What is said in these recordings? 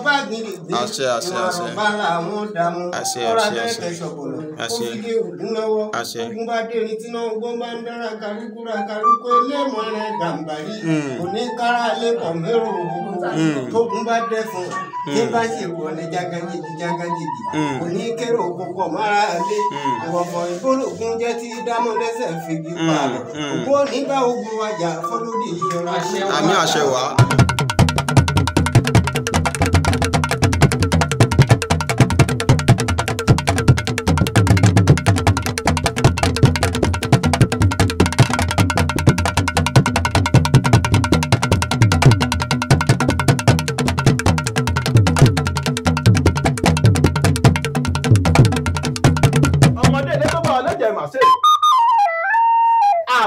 bá gidi gbé ìwọ̀n bá làwọn dààmú ọ̀rọ̀ abẹ́ẹ̀kẹ́ ṣọ̀pọ̀lọ̀ ó fi gé ògùn lọ́wọ́ ogun bá dé ní tí náà gbọ́n bá ń dára kárúkúra kárúkú ẹlẹ́mọ̀ rẹ̀ gàǹbàrí òní kára lẹ́kọ̀ọ́ mẹ́rù òkúta tógun bá dẹ́ fún ní bá ṣe wọ̀ ní jágajìgì òní kéré òkúkọ̀ mára lé ìwọ̀fọ̀ ìbólògùn jẹ́ tí dámọ̀ lẹ́sẹ̀ fìgì pa òkú nígbà ogun wájà fọlọ́dì ìjọra àmì àṣẹ wá.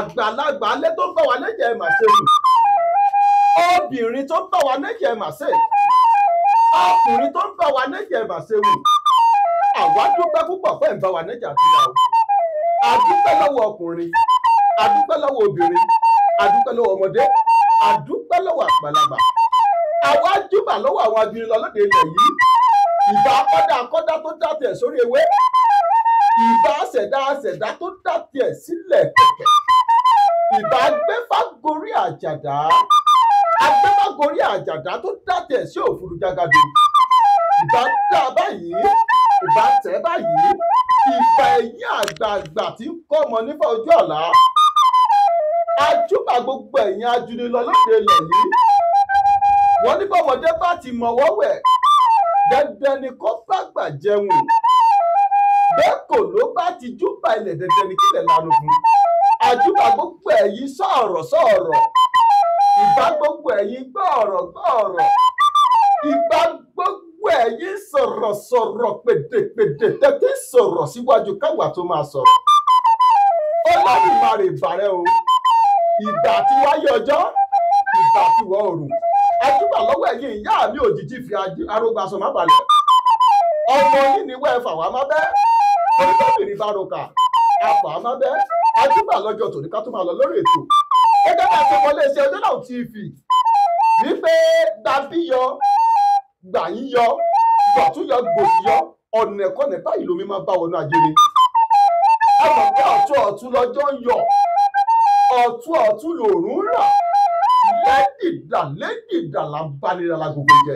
Àgbàlagbà alẹ́ tó ń bá wa lẹ́jẹ̀ màṣẹ wù obìnrin tó ń bá wa lẹ́jẹ̀ màṣẹ ọkùnrin tó ń bá wa lẹ́jẹ̀ màṣẹ wù àwa dúpẹ́ púpọ̀ pé ń bá wa lẹ́jẹ̀ àtìyàwó àdúpẹ́ lọ́wọ́ ọkùnrin àdúpẹ́ lọ́wọ́ obìnrin àdúpẹ́ lọ́wọ́ ọmọdé àdúpẹ́ lọ́wọ́ àgbàlagbà àwa júbà lọ́wọ́ àwọn abirin lọ́lọ́dẹ ilẹ̀ yìí ìbá akọ́dá tó dá tiẹ̀ sórí ewé ìbá àṣẹ̀dá tó dá tiẹ̀ sílẹ̀ kẹ̀kẹ́ ìbá agbẹ́fàgorí àjàdá tó dá tiẹ̀ sí òfurufú jágàdo ìbá dá báyìí ìbá tẹ̀ báyìí ìbá ẹ̀yìn àgbààgbà tí ń kọ́ ọmọ nípa ojú ọ̀la ajúbà gbogbo ẹ̀yìn ajúnilọ lóde ilẹ̀ yìí wọ́n ní bọ́mọdé bá ti mọ̀wọ́ wẹ̀ dandan ni kó bá gbà jẹun bẹ́ẹ̀ kò ló bá ti júbà ilẹ̀ dandan ni kílẹ̀ lanu fún àjúbà gbogbo ẹ̀yin sọ̀rọ̀ ìbá gbogbo ẹ̀yin gbọ́ọ̀rọ̀ ìbá gbogbo ẹ̀yin sọ̀rọ̀ pèdèpèdè tẹ́tí sọ̀rọ̀ síwájú káwa tó máa sọ̀rọ̀ Olódùmarè ìbàrẹ̀ o ìgbà tí wáyé ọjọ́ ìgbà tí wọ̀ oòrùn àjúbà lọ́wọ́ ẹ̀yin ìyá mi òjijì fi arógbàsọ má balẹ̀ ọmọ yìí ni wẹ́ẹ̀fà wá má bẹ́ẹ̀ oníkọ́bìnrin bá roka apá má bẹ́ẹ̀ àjúbà lọ́jọ́ tòní ká tó máa lọ lórí ètò gẹ́gẹ́ bá ṣe wọlé iṣẹ́ ọjọ́ náà TV wípé gbàbí yọ gbàyín yọ gbọ̀tún yọ gbòsì yọ ọ̀nà ẹ̀kọ́ ní báyìí lómi máa bá wọnú ajere ọmọ pé ọ̀tún lọ́jọ́ ń yọ ọ̀tún lòrùn rà lẹ́dìdà là ń bá nira lágbogbo jẹ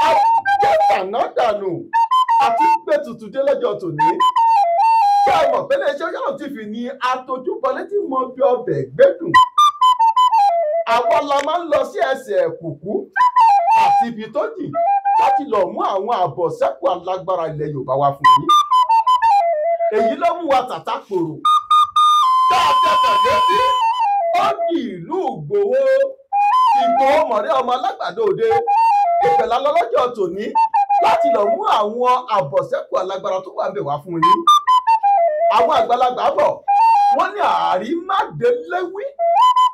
àjẹtàná dànù àti gbé tutù dé lọ́jọ́ tòní kí a mọ̀ pé iléeṣẹ́ ọjọ́ náà TV ní atojúbọlé tí mo bí ọbẹ̀ gbẹ́dùn àwa la máa ń lọ sí ẹsẹ̀ kùkú àti ibi tó jìn láti lọ mú àwọn àbọ̀sẹ́kù alágbára ilẹ̀ Yorùbá wá fún yín èyí ló mú wa tàtà pòrò dáadáa létí ó di ìlú Ìgbòho mọ̀rẹ́ ọmọ alágbàdo òde ìpẹ̀lá lọ́lọ́jọ́ tòní láti lọ mú àwọn àbọ̀sẹ́kù alágbára tó wà ń bẹ̀ wá fún yín àwọn àgbàlagbà bọ̀ wọ́n ní àrímádéléwí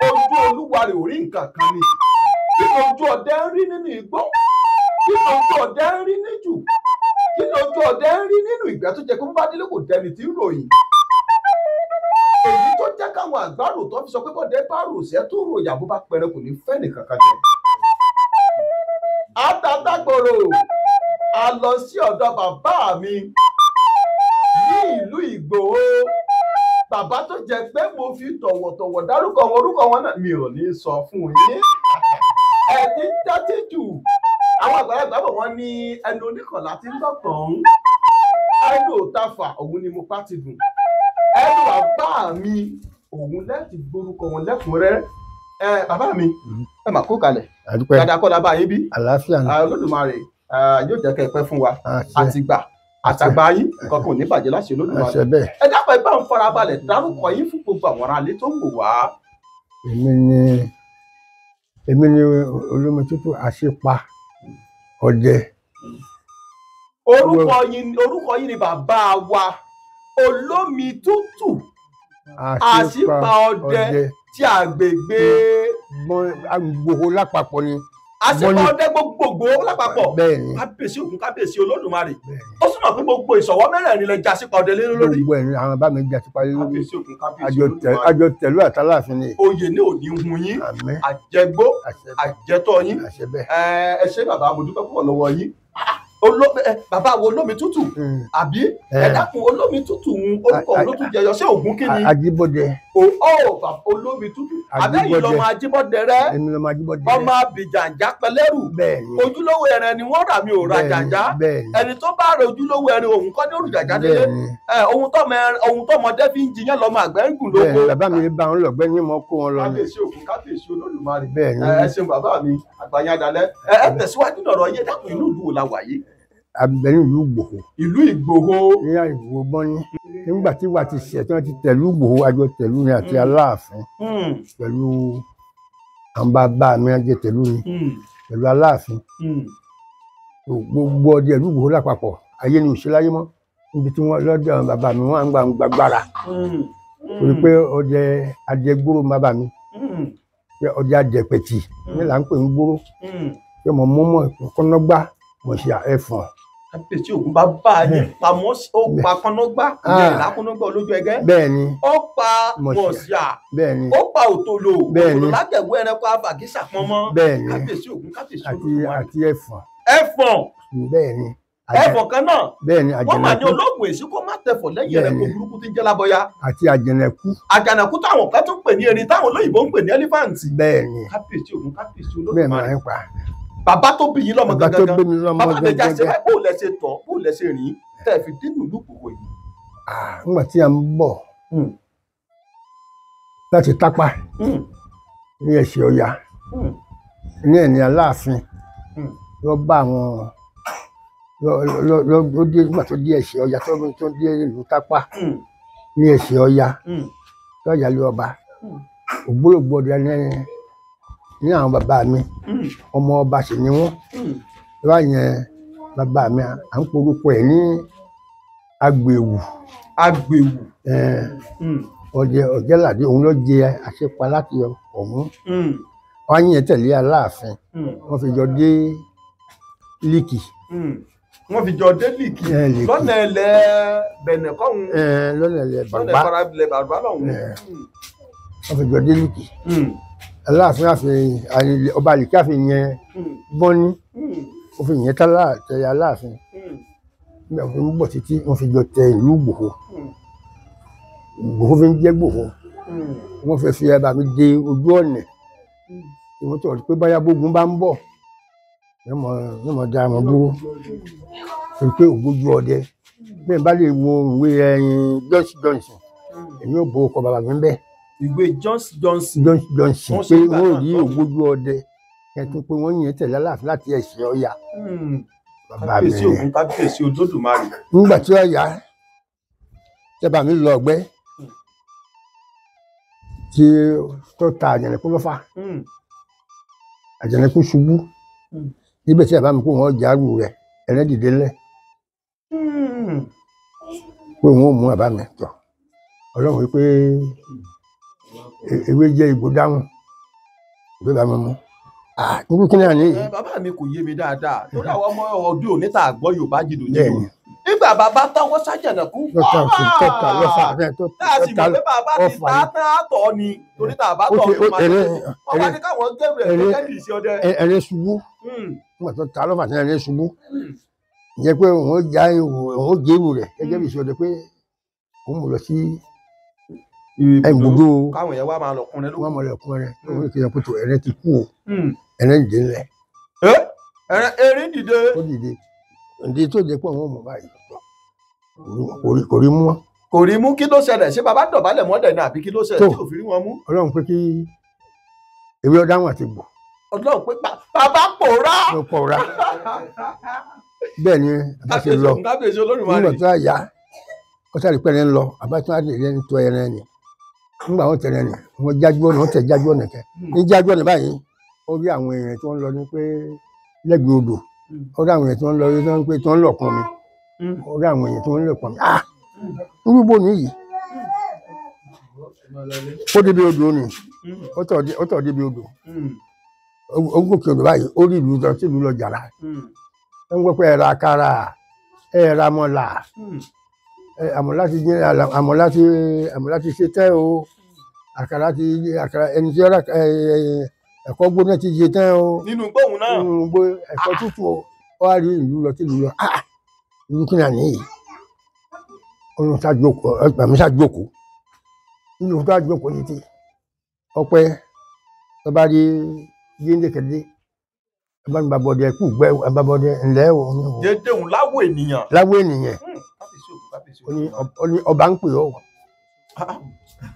ojú olúwa rẹ̀ ò rí nǹkan kan ni kí ni ojú ọdẹ ń rí nínú igbó kí ni ojú ọdẹ ń rí níjù kí ni ojú ọdẹ ń rí nínú ìgbẹ́ tó jẹ́ kó bá délé kò dẹni tí ń ròyìn èyí tó jẹ́ káwọn àgbàrò tó fi sọ pé bọ́dẹ bá rò sẹ́ tó rò ìyàbó bá pẹrẹ kò ní fẹ́ nìkan kan jẹ. àtàtàgbòrò a lọ sí ọ̀dọ̀ bàbá mi ní ìlú Ìgbòho bàbá tó jẹ́ pé mo fi tọ̀wọ̀tọ̀wọ̀ dárúkọ wọn orúkọ wọn náà mi ò ní sọ fún yín ẹni tẹ́tí jù àwọn àgbàlagbà bọ̀ wọ́n ní ẹnu oníkànlá tí ń dọ̀tàn ẹnu òtafà òun ni mo pa ti dùn ẹnu bàbá mi òun láti gbórúkọ wọn lẹ́kùnrẹ́rẹ́ bàbá mi ẹ mà kó kalẹ̀ dáadáa kọ́ dábàá yín bí àlàáfíà ni Olódùmarè yóò jẹ́ kẹ́ ẹ pẹ́ fún wa àtìgbà àtàgbà yín nǹkan kan ò ní bàjẹ́ láṣẹ Olódùmarè ẹ dápẹ́ bá ń farabalẹ̀ dárúkọ yín fún gbogbo àwọn aráalé tó ń wò wá. èmi ni Olómitútù Àṣípa Ọdẹ. orúkọ yín ni bàbá wa Olómitútù Àṣípa Ọdẹ tí àgbègbè Ìgbòho lápapọ̀ ni àṣepọ̀ ọdẹ gbogbogbò lápapọ̀ bẹ́ẹ̀ni kábíyèsí Ògún kábíyèsí Olódùmarè ó sì mọ̀ pé gbogbo ìṣọ̀wọ́ mẹ́rẹ̀ẹ̀rin lẹ já sípa ọdẹ lé lórí. gbogbo ẹni àwọn bá mi jà sípa lé lórí kábíyèsí Ògún kábíyèsí Olódùmarè àjọ tẹ̀lú àtàláàfin ni. oyè ní òní hun yín àmín àjẹgbó àjẹtọ́ yín àṣẹ bẹ́ẹ̀. ẹ ṣé bàbá mo dúpẹ́ púpọ̀ lọ́wọ́ yín bàbá wo olómi tútù àbí ẹ dákun olómi tútù orúkọ olótú jẹyọ ṣé Ògún kí ni. Ajíbọ́dẹ. bàbá olómi tútù àbẹ́yìn lọ́mọ Ajíbọ́dẹ rẹ ọmọ Abìjànjà pẹlẹ́rù ojúlówó ẹran ni wọ́n rà mí ò ra jàǹjà ẹni tó bá rẹ ojúlówó ẹran òun kọ́ ní òrùjàjà délé ohun tọmọdé fi ń jiyàn lọ́mọ àgbẹ̀ ń gùn lóko. bàbá mi bá wọn lọgbẹ ní mọ kó wọn lọ ní. kábíyèsí Ògún kábíyèsí Olódùmarè ẹ ṣeun bàbá mi àgbàyàn adalẹ ẹ tẹ̀síwájú lọ́rọ̀ yé dákun inú ìlú wo la wà yìí. abẹ́rẹ́ ìlú Ìgbòho. ìlú Ìgbòho. ní Ìgbòho bọ́ní nígbà tí wàá ti ṣẹ̀ tí wọ́n ti tẹ̀lú Ìgbòho àjọ tẹ̀lú ni àti Aláàfin pẹ̀lú àwọn bàbá mi àjọ tẹ̀lú ni pẹ̀lú Aláàfin gbogbo ọdẹ ìlú Ìgbòho lápapọ̀ ayé ni òṣèláyé mọ́ níbi tí wọ́n lọ́dọ̀ àwọn bàbá mi wọ́n á gbàgbára torí pé ọdẹ adẹgbóró bàbá mi ọdẹ adẹpẹtì ní là ń pè ń gbóró pé mo mọ́ ìkọ́nọ́gbá mo ṣe ẹ̀fọ̀n. kábíyèsí Ògún bá bá a yẹn pamọ́ ó pa kọ́nọ́gbá ìyẹn ìlàkọ́nọ́gbá olójú ẹgẹ́. bẹ́ẹ̀ni ó pa mọ̀ọ́síà bẹ́ẹ̀ni ó pa òtòlò bẹ́ẹ̀ni òtòlò lágẹ̀wé ẹranko àfàgísà pọ́nmọ́. bẹ́ẹ̀ni kábíyèsí Ògún kábíyèsí Olódùmarè àti ẹ̀fọ̀n. ẹ̀fọ̀n bẹ́ẹ̀ni ẹ̀fọ̀n kan náà bẹ́ẹ̀ni wọ́n mà ní olóògùn èsì kó má tẹ̀fọ̀ lẹ́yìn ẹranko burúkú tí ń jẹ́ lábọ́yá. àti àjẹnẹkú. àjànàkú táwọn kan tún pè ní erin táwọn olóyìnbó ń pè ní ẹlífàǹtì. bẹ́ẹ̀ni kábíyèsí Ògún kábíyèsí bẹ́ẹ̀ Olódùmarè máa ń pa. bàbá tó bí yín lọ́mọ gangan bàbá gangan. mi já ṣe báyìí bó lẹ ṣe tọ̀ bó lẹ ṣe rìn tẹ́ fi dínú ìlú Ìgbòho yìí. nígbà tí a ń bọ̀ láti Tápà ní Ẹ̀ṣẹ̀ Ọ̀yà ní ẹ̀ní Aláàfin lọ bá àwọn ló dé nígbà tó dé Ẹ̀ṣẹ̀ Ọ̀yà tó dé ìlú Tápà ní Ẹ̀ṣẹ̀ Ọ̀yà tó yà lé ọba ògbólógbò ọdẹ ní àwọn bàbá mi ọmọ ọba sì ni wọn láyẹn bàbá mi à ń porúkọ ẹ̀ ní Agbèwù. Ọ̀jẹ̀ládé òun ló jẹ àṣepa láti ọ̀hún wọn yẹn tẹ̀lé Aláàfin wọn fi jọ dé Líkì. wọ́n fi jọ dé Líkì lọ́nà ilẹ̀ Bẹ̀nẹ̀ kọ́hún lọ́nà ilẹ̀ Bàrùbá lọ́hún. wọ́n fi jọ dé Líkì. Aláàfin ọba Líkì àfi yẹn Bọ́ní ó fi yẹn tẹ̀lé Aláàfin nígbà tó ń bọ̀ títí wọ́n fi jọ tẹ ìlú Ìgbòho. Ìgbòho fi ń jẹ́ Ìgbòho wọ́n fẹ́ fi ẹbà mi dé ojú ọ̀nà ìwọ́n tó rí pé báyà bógun bá ń bọ̀ yóò mọ̀ dára mọ́ dúró torí pé ògbójú ọdẹ bẹ́ẹ̀ bá lè wo ìwé ẹyin Johnson èmi ò bó ọkọ̀ bàbá mi bẹ́ẹ̀. ìwé Johnson pé wọ́n rí ògbójú ọdẹ ẹ̀tún pé wọ́n yẹn tẹ̀lé Aláàfin láti Ẹ̀ṣẹ̀ Ọ̀yà. kábíyèsí Ògún kábíyèsí Olódùmarè. nígbà tí Ọ̀yà tẹ́bà mi lọ ọgbẹ́ tí tó ta Àjànàkú lọ́fà Àjànàkú ṣubú níbẹ̀ tí bàbá mi kó wọn járù rẹ̀ ẹ̀rẹ́ dìde ńlẹ̀ pé òun ò mú bàbá mi tọ̀ Ọlọ́run wípé ewé jẹ́ ìgbó dáhùn ìgbé bàbá mi mú. níbi kí ni àná yìí. bàbá mi kò yé mi dáadáa lórí àwọn ọmọ ọdún òní tá a gbọ́ Yorùbá jìdò jìdò nígbà bàbá tọwọ́ s'Àjànàkú tá a sì mọ̀ pé bàbá ti ta tán àtọ̀ ni torí tá a bá tọ̀ ọdún máa tẹ̀lé wọ́n wá ní káwọn gẹ́rù ẹ̀ lẹ́yìn ìṣe ọdẹ. ẹ̀rẹ́ ṣubú nígbà tó ta lọ́fà tí ẹ̀rẹ́ ṣubú jẹ́ pé òun já òun gérù rẹ̀ gẹ́gẹ́ bí ìṣe ọdẹ pé òun mú lọ sí ibùdó káwọn yẹn wá máa lọ kún rẹ wọ́n mọ̀ lọ́kùn rẹ̀ òun kì í ṣe pé ẹ̀rẹ́ ti kú o ẹ̀rẹ́ dìde ńlẹ̀. erin dìde. ó dìde ǹdí tó dé pọ̀ wọ́n mọ̀ báyìí kò rí mú wọn. kò rí mú kí ló ṣẹlẹ̀ ṣé bàbá dọ̀bálẹ̀ mọ́dẹ̀ ní àbí kí ló ṣẹlẹ̀ tí kò fi rí wọn mú. Ọlọ́run pé kí ewé ọ̀dáhùn àti gbò. Ọlọ́run pé bàbá pòórá. ló pòórá bẹ́ẹ̀ ni bàbá ṣe lọ nígbà tó yá kọ́sàrí pẹ́ẹ́rẹ́ ń lọ bàbá tó yá lè ń tọ́ ẹran ni nígbà wọn tẹ̀lé ni wọn jájú ọ̀nà wọn tẹ̀ jájú ọ̀nà kẹ ní jájú ọ̀nà báyìí ó rí àwọn èèyàn tí wọ́n lọ ní pé lẹ́gbẹ̀ẹ́ odò ó rí àwọn èèyàn tí wọ́n lọ rí pé tí wọ́n lọ pọn mi ó rí àwọn èèyàn tí wọ́n lọ pọn mi irúgbó nìyí ó débi odò ni ó tọ̀ débi odò ó gòkè odò báyìí ó rí ìlú lọ sí ìlú lọ jàrá ó ń gbọ́ pé ẹ̀rọ àkàrà ẹ̀rọ àmọ̀là àmọ̀là ti ṣe tẹ́ o àkàrà ẹni tí ọ̀rọ̀ ẹ̀kọ́ gbóná ti ṣe tẹ́ o nínú gbóhùn náà gbó ẹ̀kọ́ tútù o ó wá rí ìlú lọ sí ìlú lọ ìlú kí náà nìyí ọ̀run ṣàjókòó nínú tó àjókòó yìí ti ọpẹ́ tó bá rí yéńdé kẹdé abánibàbọdẹ kú gbẹ abábọdẹ ńlẹ o. dédé òun láwọ ènìyàn. ó ní ọba ń pè ọ́.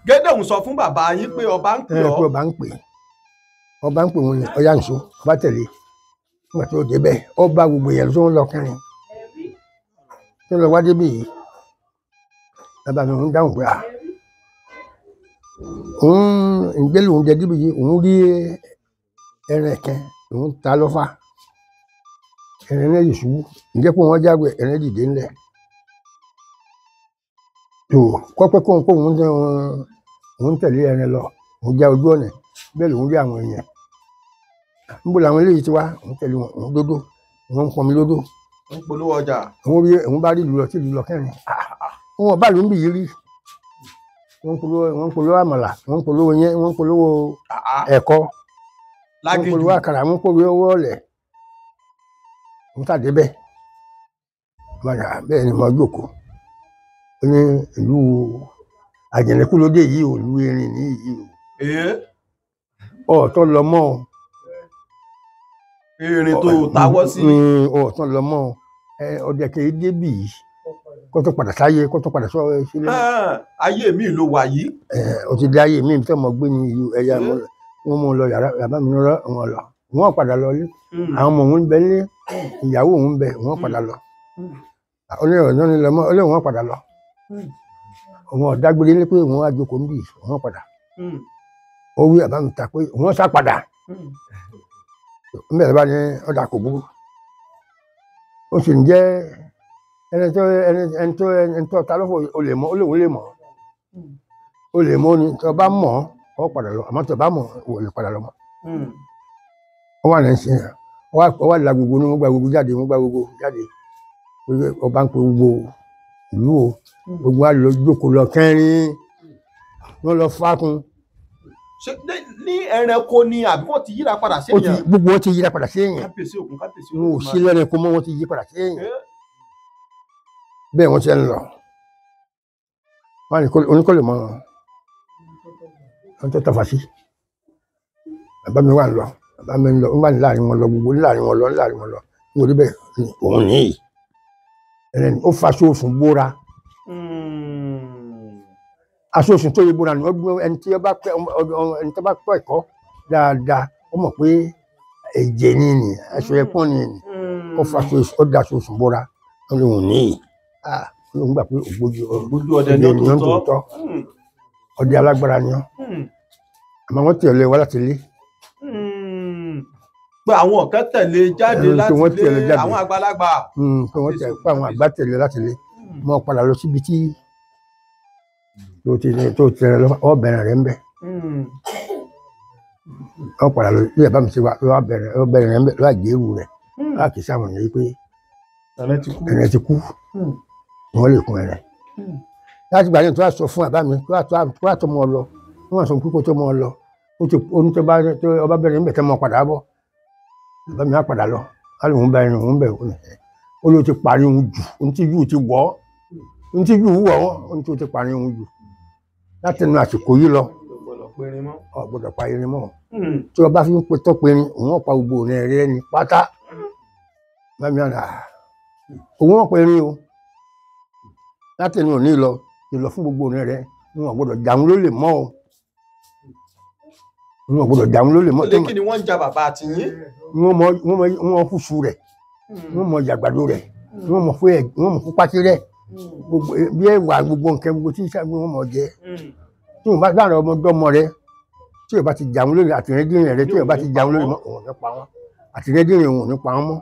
gédé òun sọ fún bàbá yín pé ọba ń pè ọ́. ọba ń pè wọn ni ọyá nìṣó ọba tẹ̀lé nígbà tí ó débẹ̀ ọba gbogbo yẹn tó ń lọ kẹrin tó ń lọ wá débi yìí bàbá mi ń dáhùn pé òun ìgbélé òun jẹ débi yìí òun rí ẹran ẹ̀kẹ́ òun ta lọ́fà ẹran náà yìí ṣubú ǹjẹ́ pé wọ́n jágbe ẹran dìde ńlẹ̀ tó kọ́pẹ́ kóhun òun tẹ̀lé ẹran lọ òun já ojú ọ̀nà bẹ́ẹ̀ lòun rí àwọn èèyàn níbo làwọn eléyìí ti wá òun tẹ̀lé wọn òun dódó òun pọnmi lódó òun polówó ọjà òun bá rí ìlú lọ sí ìlú lọ kẹrin wọn bá lù ń bì yìí rí wọ́n polówó àmàlà wọ́n polówó yẹn wọ́n polówó ẹ̀kọ wọ́n polówó àkàrà wọ́n polówó ọ̀lẹ̀ wọ́n tàdé bẹ́ẹ̀ ni mo jókòó ó ní ìlú àjẹnẹkú lóde yìí ò lu erin ní yìí o ọ̀tọ̀ lọ mọ́ erin tó táwọ́ sí ọ̀tọ̀ lọ mọ́ ọdẹ kì í débì yìí kó tó padà sáyé kó tó padà sọ sílé. ayé mi ló wà yìí. ó ti di ayé mi fẹ́ mọ gbé ní ẹ̀yà wọn mú lọ yàrá bàbá mi lọ wọn lọ wọn padà lọ lé àwọn ọmọ òun bẹ ní ìyàwó òun bẹ wọn padà lọ onírọ̀ náà ni lọ́mọ ọlọ́run wọn padà lọ wọn dágbére ní pé wọn á jókòó ń bì wọn padà ó wí bàbá mi ta pé wọn sá padà mbẹ́rẹ̀ bá ní ọ̀dà kò burú ó sì ń jẹ́ ẹni tó ta lọ́fọ̀ o lè mọ̀ o lè mọ̀ ni tó bá mọ̀ ọ́ padà lọ àmọ́ tó bá mọ̀ o lè padà lọ mọ́ ọ wà lẹ́yìn sí yẹn ọ wà la gbogbo ní wọ́n gba gbogbo jáde ọba ń pe gbogbo ìlú o gbogbo wa lọ jókòó lọ kẹrin wọ́n lọ fákun. ṣé ní ẹranko ni àbí wọ́n ti yíra padà sí èèyàn. gbogbo wọn ti yíra padà sí èèyàn wọn ò sí lẹ́rẹ̀kọ́ mọ́ wọn ti yí padà sí èèyàn bẹ́ẹ̀ wọ́n ti ń lọ wọ́n ní oníkọ́lẹ̀ mọ́ wọn tó tọ́fà sí bàbá mi wà ń lọ bàbá mi ń lọ wọ́n wà ní láàrin wọn lọ gbogbo láàrin wọn lọ nítorí bẹ́ẹ̀ òun nìyí ẹni ó fa aṣọ bóra aṣọ òfin tó yẹ bóra ni ẹni tí ó bá pẹ́ ẹ̀kọ́ dáadáa ó mọ̀ pé ẹ̀jẹ̀ ni aṣọ ẹ̀pọ̀n ni ó fa aṣọ ó da aṣọ òfin bóra wọ́n ní òun nìyí olóhùn gbà pé ògbójú ọdẹ ènìyàn tó tọ́ ọdẹ alágbára ni ọ́ àmọ́ wọ́n tẹ̀lé wá láti lé. pé àwọn kan tẹ̀lé jáde láti lé àwọn àgbàlagbà. pé wọ́n tẹ̀lé pé àwọn àgbà tẹ̀lé láti lé mọ́ padà lọ síbi tí tó tẹ̀lé lọ ọ bẹ̀rẹ̀ rẹ̀ ń bẹ̀. wọ́n padà lọ bí ẹ̀bá mi ṣe wá ọ bẹ̀rẹ̀ rẹ̀ ń bẹ̀ lọ́wọ́ àgbérù rẹ̀ láti sáwọn yẹn pé ẹ̀rẹ̀ ti kú wọ́n lè kun ẹ̀rẹ̀ láti gbà yẹn tó wá sọ fún àbá mi tó wá tó mọ́ ọ lọ wọ́n wá sọ pé kó tó mọ́ ọ lọ ọba bẹ̀rẹ̀ ń bẹ̀ tẹ́ mọ́ padà bọ̀ àbá mi á padà lọ á lóun bá ẹni òun bẹ̀ ó ló ti parí òun jù ohun tí yù ti wọ̀ ohun tí yù wọ̀ ohun tí ó ti parí òun jù láti ẹnu àsìkò yìí lọ ọ̀gbọ́dọ̀ pa irin mọ́ tí ọba fi ń pe tó pe irin òun ọ̀pá gbogbo òun ẹ̀rẹ́ ni pátá bá mi àná òun ọ̀pá irin o láti ẹnu òní lọ ìlọ fún gbogbo òun ẹ̀rẹ́ wọn gbọ́dọ̀ jàun ló lè mọ́ o wọn gbọ́dọ̀ jàun ló lè mọ́. ó lè kí ni wọ́n ń ja bàbá àti yín. wọ́n fúfu rẹ̀ wọ́n mọ jàgbàdo rẹ̀ wọ́n mọ fún pátí rẹ̀ bí ẹwà gbogbo nǹkan gbogbo tí wọ́n mọ jẹ tí wọ́n bá dára ọmọdọ́mọ rẹ̀ tí wọ́n bá ti jàun lórí àtìrẹ́dìrín rẹ̀ tí wọ́n bá ti jàun lórí mọ́ òun ní pa wọ́n àtìrẹ́dìrín òun ní pa wọ́n mọ́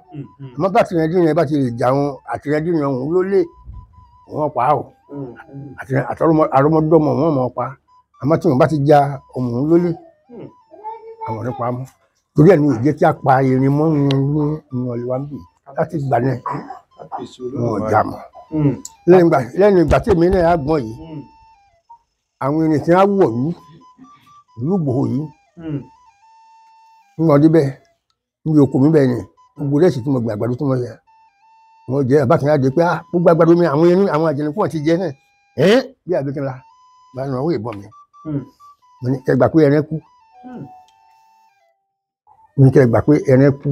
àmọ́ bá àtìrẹ́dìrín rẹ̀ bá ti lè jàun àtìrẹ́dìrín òun ló lè wọ́n pa á o àrọ́mọdọ́mọ wọn mọ̀ pa àmọ́ tí wọ́n bá ti ja òun lólè àwọn ní pa á mọ́ torí ẹ̀ ní ò jẹ́ kí a pa erin mọ́ ní ọ̀lẹ́wà ń bì láti gbà náà wọn ò já mọ́. lẹ́yìn ìgbà tí èmi náà á gbọ́n yìí àwọn erin tí wọ́n á wọ̀ ìlú Ìgbòho yìí ń wọ́n débẹ̀ níbi oko mi bẹ́ẹ̀ ni gbogbo rẹ̀ sì tí mo gbà àgbàdo tí mo yẹ wọ́n jẹ́ àbákan adé pé gbogbo àgbàdo mi àwọn erin àwọn àjẹnìkú wọn ti jẹ náà bí àbíkínla bá nù àwọn ìbọn mi mo ní kẹ́ gbà pé ẹran kú mo ní kẹ́ gbà pé ẹran kú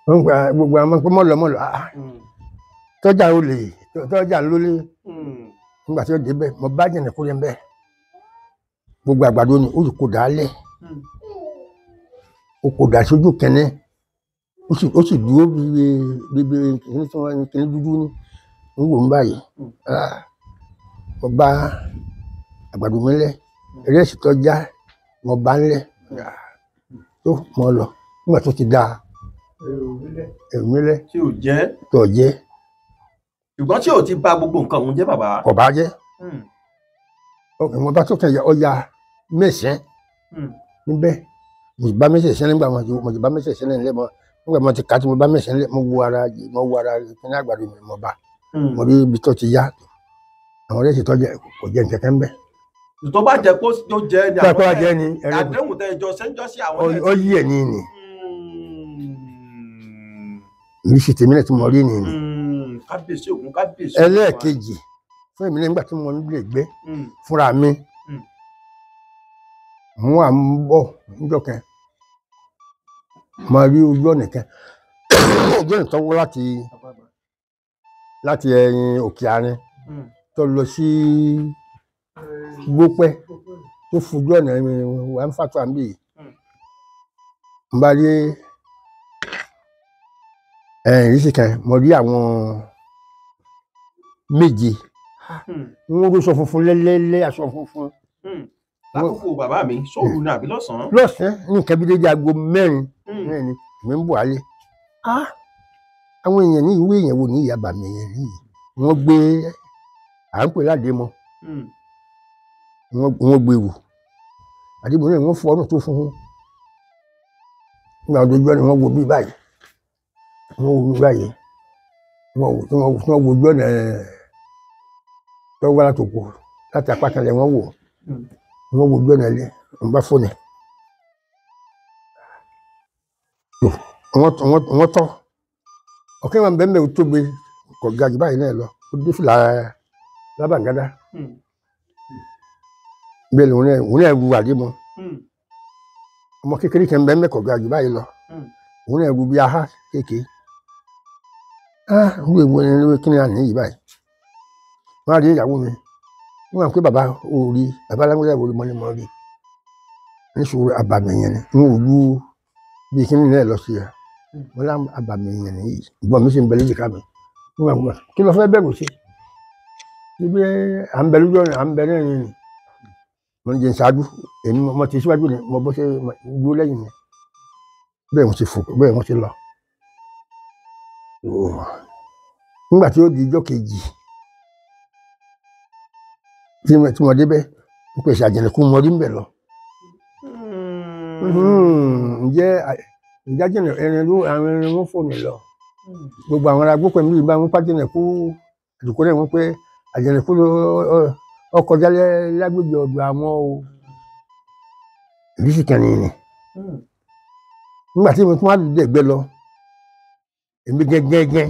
wọ́n gba gbogbo àwọn ọmọ mọ́lọ tọ́jà olè tọ́jà ńlólé nígbà tí ó débẹ̀ mo bá jẹ̀nìkú yẹn bẹ́ẹ̀ gbogbo àgbàdo ni ó sì kó dàálẹ̀ ó kó dà sójú kẹ́nẹ́ ó sì dúró bíbi kìnní dúdú ní ń wò ń báyìí mo bá àgbàdo mi lẹ̀ ìrẹsì tó já mo bá ń lẹ̀ tó mọ lọ nígbà tó ti dáa ẹ̀rù mi lẹ̀ tí ò jẹ́ tó jẹ́ ṣùgbọ́n tí ò ti bà gbogbo nǹkan òun jẹ́ bàbá. kò bá jẹ́ mo bá tó kàn ọya mẹ́sàn-án níbẹ̀ mo bá mẹ́sàn-án nígbà mo ti bá mẹ́sàn-án nílẹ̀ mọ́ nígbà mo ti kà tí mo bá mẹ́sàn-án nílẹ̀ mo wo ara ìpínlẹ̀ àgbàdo mi mo bá mo rí ibi tó ti yá àwọn ọ̀rẹ́ sì tọ́jú kò jẹ́ nǹkan kan bẹ́ẹ̀. tó bá jẹ́ kó tó jẹ́ ni àwọn àdéhùn tẹ ìjọ sẹ́ńjọ́ sí àwọn ó yí ẹ̀ ní ni ní sì tèmi náà tí mo rí ni ni. kábíyèsí ògún kábíyèsí. ẹlẹ́ẹ̀kejì fún èmi nígbà tí mo lè gbé fúnra mi mo à ń bọ̀ níjọ́ kan mo rí ojú ọ̀nà kan ojú ọ̀nà tó wọ́ láti ẹ̀yìn òkè àárín tó lọ sí gbópẹ́ tó fojú ọ̀nà wà ń fàtó àmì n bá rí ìrísí kan mo rí àwọn méje wọ́n ló sọ funfun lẹ́lẹ́lẹ́ aṣọ funfun. lákòókò bàbá mi sóòrù ní àbí lọ́sàn-án. lọ́sàn-án ní nǹkan bí dédé aago mẹ́rin náà ni èmi ń bọ̀ alẹ́. àwọn èèyàn ní ìwé èèyàn wo ní ìyá bàmí èèyàn nìyí wọ́n gbé à ń pè ládémọ wọ́n gbé wò àdémọ náà wọ́n fọ ọdún tó fún un nígbà tó jọ́ ni wọ́n wo bí báyìí wọ́n wo bí báyìí wọ́n wo ojú ọ̀nà tó wá látòkò láti apá kan lẹ̀ wọ́n wò wọ́n wo ojú ọ̀nà ilé wọ́n bá fóònù wọ́n tọ́ ọ̀kẹ́ wọn bẹ́ẹ̀ mẹ́rin tóbi kò ga jù báyìí náà lọ ó dé fìlà lábàgádá bẹ́ẹ̀ ni òun náà ru àdémọ ọmọ kékeré kan bẹ́ẹ̀ mẹ́kọ̀ọ́ ga jù báyìí lọ òun náà ru bí ahá kéèké ń wéwu ẹni lórí kí ni à ní yìí báyìí wọ́n á rí ìyàwó mi wọ́n máa ń pé bàbá òòrí bàbá alágbèjà òòrí mọ́lẹ́mọ́ rí níṣòro àbàmìyàn ni wọn ò lu bí kíní náà lọ sí ẹ wọn lá àbàmìyàn nìyí ìbọn mi sì ń bẹ lójú ká mi wọ́n máa ń kí lọ fẹ́ bẹ̀rù sí ibi à ń bẹ lójú ọ̀nà à ń bẹ náà ni mo ń jẹ ṣáájú èmi mo ti síwájú ni mo bọ́ sí dúró lẹ́yìn mi bẹ́ẹ̀ mo ti fò bẹ́ẹ̀ mo ti lọ nígbà tí ó di ijọ́ kejì tí mo débẹ̀ ń pèsè àjẹnìkú mo rí ń bẹ̀ lọ ǹjẹ́ àjẹnì ẹran ló fò mí lọ gbogbo àwọn ará gbópẹ̀ mi bá wọn pàjẹnìkú àdùkú náà wọn pé àjẹnìkú ọkọ̀ jálẹ̀ lágbègbè ọ̀dọ̀ àwọn o ìrísí kan nìyí nígbà tí mo tún wá dé ẹgbẹ́ lọ èmi gẹ́gẹ́gẹ́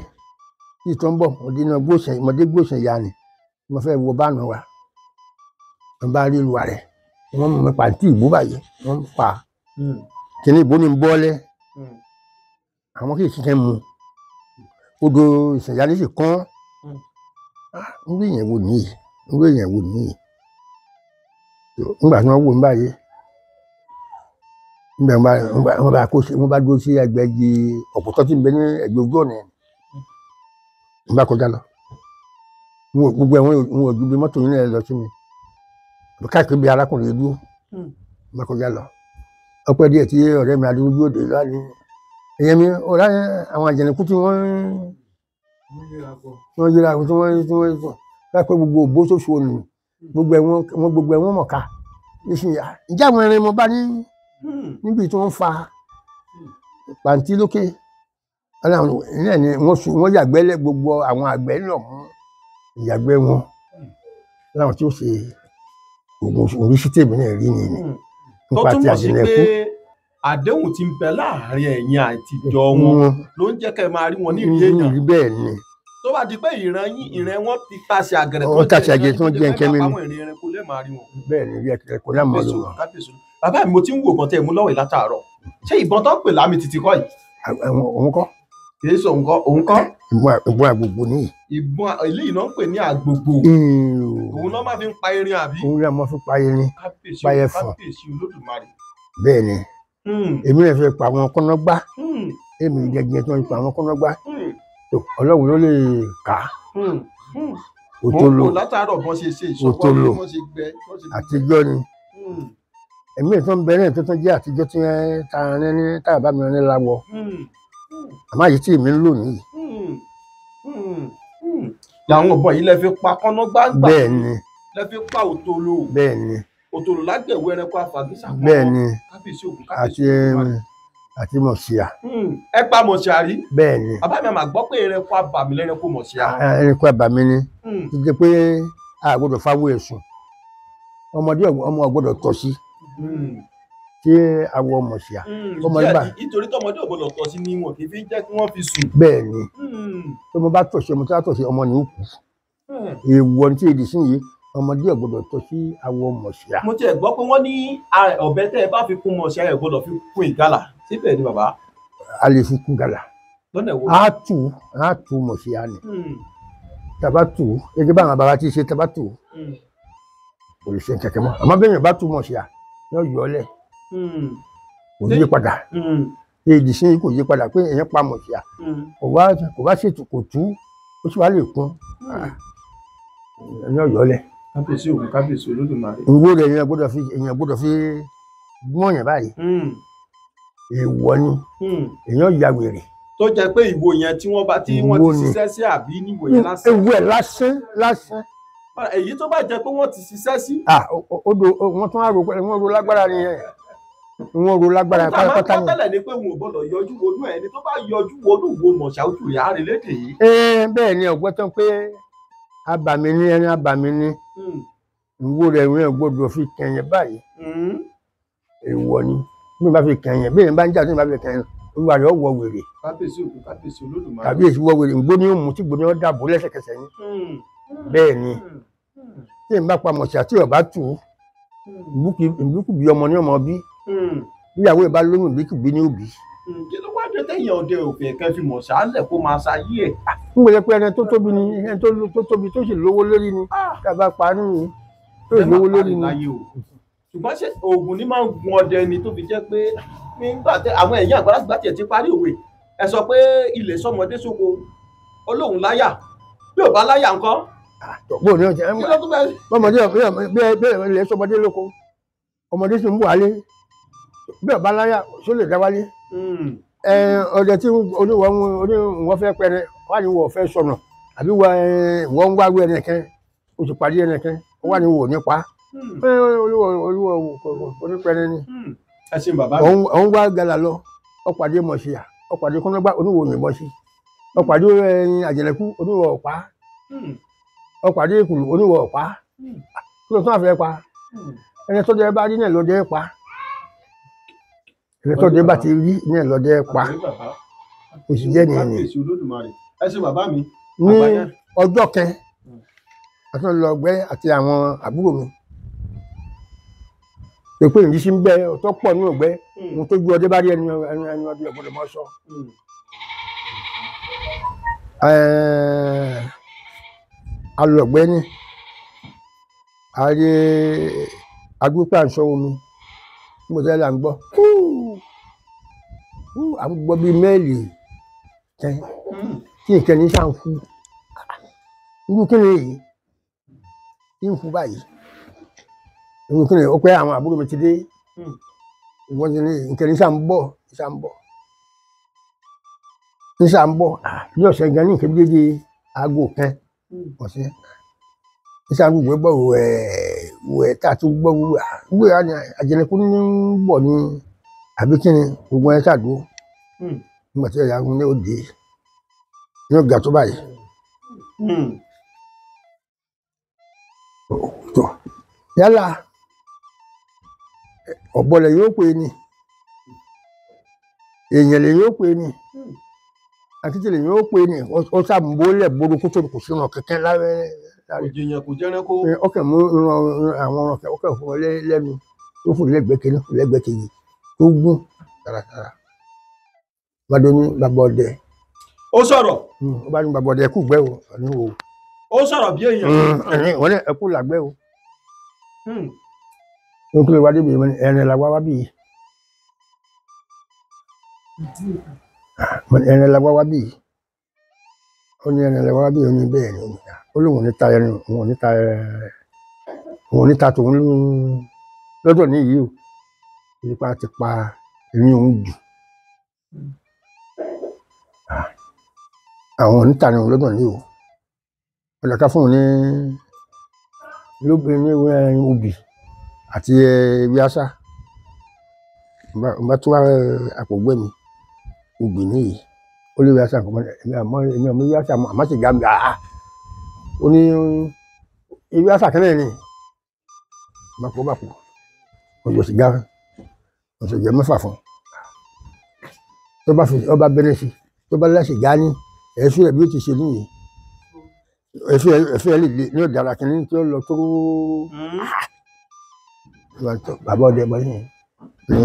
tí ìtọ́ ń bọ̀ ọmọdé gbòòsàn ìyá ni mo fẹ́ wo báànù wa wọ́n bá rí ìlúwa rẹ̀ wọ́n mú mi pàǹtí ìbú báyìí wọ́n pa kíní ìbú ni ń bọ́lẹ̀ àwọn kìí kíkẹ́ mu odò ìṣẹ̀yálé sì kán ń rí ìyẹn wò níyì nígbà tí wọ́n wò ń báyìí wọ́n bá dúró sí ẹgbẹ́ igi ọ̀pọ̀tọ́ tí ń bẹ ní ẹgbẹ́ ojú ọ̀nà ń bá kọjá lọ gbogbo ẹ̀wọ̀n ò ju bí mọ́tò yín náà lọ sí mi káàkiri bí arákùnrin dúró ń bá kọjá lọ ọpẹ́ díẹ̀ tí ọ̀rẹ́ mi adúgbò òde lánìí èyàn mi ọ̀rá àwọn àjẹnìkú tí wọ́n yíra tí wọ́n lápẹ́ gbogbo ògbó tó so nù gbogbo ẹ̀wọ̀n mọ̀ká ìjà àwọn ẹrin mo bá ní níbi tí wọ́n fa pàǹtí lókè náà ni wọ́n yàgbẹ́ lẹ́ gbogbo àwọn àgbẹ̀ náà mú ìyàgbẹ́ wọn láwọn tí ó ṣe oògùn oríṣi tèmi náà rí ni nípa ti àjẹnẹkú. Àdéhùn tí ń bẹ láàrin ẹ̀yin àtijọ́ wọn ló ń jẹ́ kẹ́ máa rí wọn ní ìrí èèyàn. Bẹ́ẹ̀ ni. Tó bá di pé ìran wọn ti tàṣe àgẹ̀rẹ̀ tó jẹ́ kẹ́mi ni. Àwọn ìrìn ẹranko lè máa rí wọn. Bẹ́ẹ̀ ni ẹranko lè máa rí wọn. Bàbá mi mo ti ń wo ìbọn tẹ́ ẹ mú lọ́wọ́ yìí látàárọ̀. Ṣé ìbọn tó ń pè lámì títí kọ́ yìí? Òun kọ́. Kìí sọ òun kọ́. Ìbọn àgbògbò nìyí. Ìbọn eléyìí náà ń pè ní àgbògbò. Òun náà máa fi ń pa erin àbí? Òun náà máa fi pa erin. Pa ẹfọ̀n. Kábíyèsí Olódùmarè. Bẹ́ẹ̀ ni. Èmi náà fẹ́ pa àwọn kọ́nọ́gbá. Èmi jẹjẹ tí wọ́n pa àwọn kọ́nọ́gbá. Ọlọ́run ló lè kà á. Òtòlò látàárọ̀ bọ́n ṣe ṣe ìṣọwọ́ bí wọ́n ṣe gbẹ. Àtijọ́ ni. Èmi tó ń bẹ náà tó tún jẹ́ àtijọ́ tí táyà bá mi rán ní láwọ. Àmọ́ àyè tí èmi ń lò nìyí. Làwọn ọ̀bọ yìí lẹ fi pa kọ́nọ́gbá gbà. Bẹ́ẹ̀ ni. Lẹ fi pa òtòlò. Bẹ́ẹ̀ ni. Òtòlò lágbẹ̀wò ẹranko àfàgísà. Bẹ́ẹ̀ ni. Kábíyèsí Ògún, kábíyèsí Olódùmarè. Àti mọ̀ṣíà. Ẹ pa mọ̀ṣíà rí. Bẹ́ẹ̀ ni. Bàbá mi àmà gbọ́ pé ẹranko àbàmì lẹ́ranko mọ̀ṣíà. Ẹranko àbàmì ni. Tó jẹ́ pé a gbọ́dọ̀ fáwọ́ ẹ̀sùn. Ọmọ gbọ́dọ̀ tọ̀ sí. Tí awọ mọ̀ṣíà. Nítorí tọmọdé ò gbọ́dọ̀ tọ̀ sí ni wọn kì í fi jẹ́ kí wọ́n fi sùn. Bẹ́ẹ̀ ni. Tó mo bá tọ̀ sí ọmọ tí wọ́n tọ̀ sí ọmọ ni ó kú. Èèwọ̀ ní tí èdè sí yìí ọmọdé ò gbọ́dọ̀ tọ̀ sí awọ mọ̀ṣíà. Mo tiẹ̀ gbọ́ pé wọ́n ní ọ̀bẹ tẹ́ ẹ bá fi kún mọ̀ṣíà ẹ̀ gbọ́dọ̀ fi kún ìgalà. Síbẹ̀ ni bàbá. A lè fi kún gàlà. Lọ́nà wo? A tù mọ̀ṣíà ni. Tàbá tù gẹ́gẹ́ bá àwọn bàbá ti ṣe tàbá tù. Kò lè ṣe kẹ̀kẹ́ mọ́. Àmọ́ bẹ́ẹ̀ yẹn bá tù mọ̀ṣíà yóò yọ ọ́ lẹ̀. Kò yí padà. Èdè sí kò yí padà pé èèyàn pa mọ̀ṣíà. Kò bá ṣètò kò tú ó sì wá lè kún. Yóò yọ ọ́ lẹ̀. Kábíyèsí Ògún, kábíyèsí Olódùmarè. Ìwó rẹ̀ èèyàn gbọ́dọ̀ fi gbọ́n yẹn báyìí. Èèwọ̀ ni èèyàn ya wèrè. Tó jẹ́ pé ìwo yẹn tí wọ́n ti ṣiṣẹ́ sí àbí níwò yẹn lásán. Ewu ẹ̀ lásán. Èyí tó bá jẹ́ pé wọ́n ti ṣiṣẹ́ sí. Odò wọ́n tún wọ́n ro lágbára nìyẹn. Wọ́n ro lágbára pátápátá ni. Tẹ́lẹ̀ ni pé wọn ò gbọ́dọ̀ yọjú wọnú ẹ̀ ni tó bá yọjú wọnú wo mọ̀ṣá ojú ìyá rẹ̀ lédè yìí. Bẹ́ẹ̀ ni ọ̀gbọ́n tán pé abàmì ni ẹni abàmì ni. Ìwo rẹ̀ ìwé gbọ́dọ̀ fi kẹ̀yìn báyìí. Èèwọ̀ ni bí wọ́n bá fi kẹ̀yìn bí èèyàn bá ń jà tí wọ́n bá fi kẹ̀yìn olúwa rẹ̀ wọ wèrè. Kábíyèsí Ògún, kábíyèsí Olódùmarè. Kábíyèsí wọ wèrè ngbó ni ó mú tí gbóni ó dàbò lẹ́sẹ̀kẹsẹ̀ ni. Bẹ́ẹ̀ ni tí n bá pa mọ̀ṣíà tí ọba tù ìbúkú bí ọmọ ní ọmọ bí bíyàwó ẹ̀ bá lóyún ìbíkú bí ní òbí. Kí ló wá dé tẹ̀yìn ọdẹ òfin ẹ̀kẹ́ fi mọ̀ṣá lẹ̀ kó máa ṣayé ẹ̀? N gbọ́dọ̀ pé ẹni tó tóbi ni ẹni tó tóbi tó sì lówó lórí ni tá a bá pa á nìyí tó sì lówó lórí ni. Ṣùgbọ́n ṣé Ògún ní máa ń gun ọdẹ ni tó fi jẹ́ pé nígbà tẹ àwọn ẹ̀yìn àgbàlagbà tiẹ̀ ti parí òwe ẹ sọ pé ilé sọmọdé sóko olóhùn láyà bí ò bá láyà ńkọ́. Bó ni ọjà ń bá ọmọdé bí ilé sọmọdé lóko ọmọdé sì ń bọ̀ wálé bí ò bá láyà ṣó lè dá wálé. Ọdẹ tí oníwọ̀n fẹ́ pẹrẹ wà ní wọ́n fẹ́ sọnà àbí wọ́n ń wáwé ẹnìkan o ti parí ẹnìkan wà ní wọ́n nípa olúwo onípẹrẹ ni. Ẹ ṣe bàbá mi. Òun wá gàlà lọ ọ̀pàdé mọ̀ṣíà ọ̀pàdé kọ́nọ́gbá oníwò yìnbọn sí ọ̀pàdé àjẹ̀lẹ̀kú oníwò ọ̀pá ọ̀pàdé ìkùlù oníwò ọ̀pá kí ló tún àfẹ́ pa ẹni tó dé bá rí náà lọ́dẹ pa ẹni tó dé bá ti rí náà lọ́dẹ pa oṣù jẹ́ nìyẹn ni. Ẹ ṣe bàbá mi. Ní ọjọ́ kan àti ọlọgbẹ́ àti àwọn àbúrò mi pé ìdí sí ń bẹ tó pọ̀ ní ògbẹ́ ohun tó ju ọdẹ bá rí ẹni ọdẹ ọ̀gbọ́dọ̀ mọ́ sọ. Alọ̀gbẹ́ ní ààrẹ agbópa ń sọ omi mo tẹ́ là ń gbọ́ à ń gbọ́ bíi mẹ́ẹ̀lì tí nǹkan ní sáà ń fú irú kí ni èyí tí ń fú báyìí irú kí ni ó pẹ́ àwọn àbúrò mi ti dé ìwọ́n ti ní nǹkan ní sáà ń bọ̀ ní ọ̀sẹ̀ gan ní nǹkan dédé aago kan ọ̀sẹ̀ ní sáà ń gbogbo gbọ́ wẹ̀ tá a tún gbọ́ gbogbo àjẹnẹkú ní ń bọ̀ ní àbí kí ni gbogbo ẹ̀ ṣàdúró nígbà tí ẹ̀yà ní òde ní ọ̀gá tó báyìí. Yálà ọ̀bọ lẹ̀ yóò pè ní èèyàn lè yóò pè ní akitì lè yóò pè ní ó sàmúbó lẹ̀ borúkú tó kò sínú kẹ̀kẹ́ lábẹ́ òjìyàn kò jẹ́ ẹranko. ọkẹ́ mú àwọn ọ̀rọ̀ ọkẹ́ fún ọ lẹ́nu tó fún lẹ́gbẹ̀ẹ́ kejì lẹ́gbẹ̀ẹ́ kejì tó gún tààràtàrà bàdó ní bàbá ọdẹ. Ó sọ̀rọ̀. Ó bá ní bàbá ọdẹ ẹkú gbẹ́ o àní o. Ó sọ̀rọ̀ bí èèyàn. Wọ́n ní ẹkú làgbẹ́ o. Ó kúlẹ̀ wá débi ẹ̀rìn la wá bí. Ẹ̀rìn la wá bí. Ó ní ẹ̀rìn la wá bí ó ní bẹ́ẹ̀ ni ó lóun ní ta ẹ̀rìn òun ní ta tòun lọ́dọ̀ ní yìí o. Ìpa ti pa ẹ̀rìn òun jù. Àwọn oníta ni òun lọ́dọ̀ ní o. Ọ̀dàká fún òun ní lóbìnrin ní obì àti ewé àṣà bá tó wá àpògbẹ́ mi obì níyì ó lé ewé àṣà nǹkan èmi ọmọ ewé àṣà àmọ́ sì gàmì ó ní ewé àṣà kẹ́lẹ́ ni bàpò ọjọ́ sìgá ọ̀sẹ̀ jẹ́ mẹ́fà fún tó bá bẹ̀rẹ̀ sí tó bá lẹ́sìn gá ní ẹ̀fí ẹ̀ bí ó ti ṣe níyì ẹ̀fí ẹ̀ lè ní ọ̀dàrà kìíní tí ó lọ tó bàbá ọdẹ bọ́ yìí ní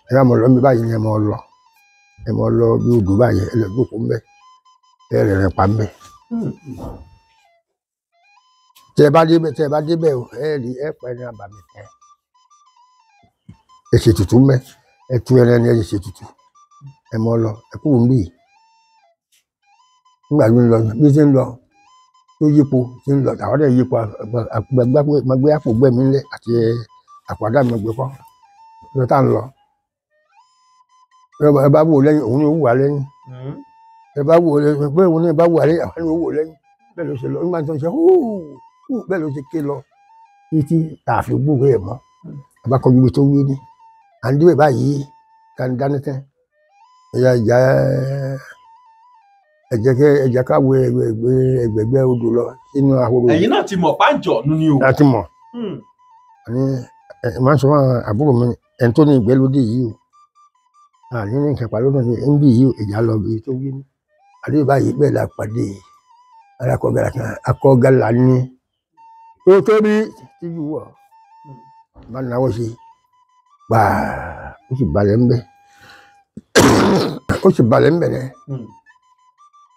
ẹ̀rọ àmọ́ lọ́mí báyìí ni ẹ mọ̀ lọ bí odò báyìí ẹ lọ jókòó ń bẹ ẹ rẹ̀ pa ń bẹ. tẹ ẹ bá débẹ̀ o ẹ rí ẹ pa ẹni àbàmì ẹ ṣe tutù ń bẹ ẹ tú ẹni ẹ ṣe tutù ẹ mọ̀ lọ ẹ kúrò ń bì nígbà tó ń lọ bí ti ń lọ tó yípo ti ń lọ àwọn ọdẹ yípo àgbẹ àpò gbẹmí ńlẹ àti àpò àdá mi gbé kọ lọ tá à ń lọ ẹ bá wò lẹ́yìn òun ni ó wà lẹ́yìn ẹ bá wò lẹ́yìn pé òun náà bá wà lẹ́yìn àwọn ni ó wò lẹ́yìn bẹ́ẹ̀ ló ṣe lọ nígbà tó ń ṣe bẹ́ẹ̀ ló ṣe ké lọ títí àfi gbúgbé ẹ mọ abakọjú ibi tó wí ni à ń débẹ̀ báyìí ká ń dání tán ẹ̀yà ìjà ẹ̀jẹ̀ ká wo ẹgbẹ̀gbẹ́ odò lọ sínú ahoro. Ẹ̀yin náà ti mọ̀ páńjọ nu ni o. Láti mọ̀ ní máa ń sọ fún àbúrò mi ẹni tó ní ìgbẹ́ lóde yìí o àní ní nǹkan pàlọ́ náà ní nbí yìí o ìjà lọ bí tó wí ní àdéhùn báyìí bẹ́ẹ̀ la pàdé alákọ̀ọ́gàlà kan akọ́gàlà ní tó tóbi tíjú wọ̀ bá náwó sí gbàá ó sì balẹ̀ ń bẹ̀ rẹ̀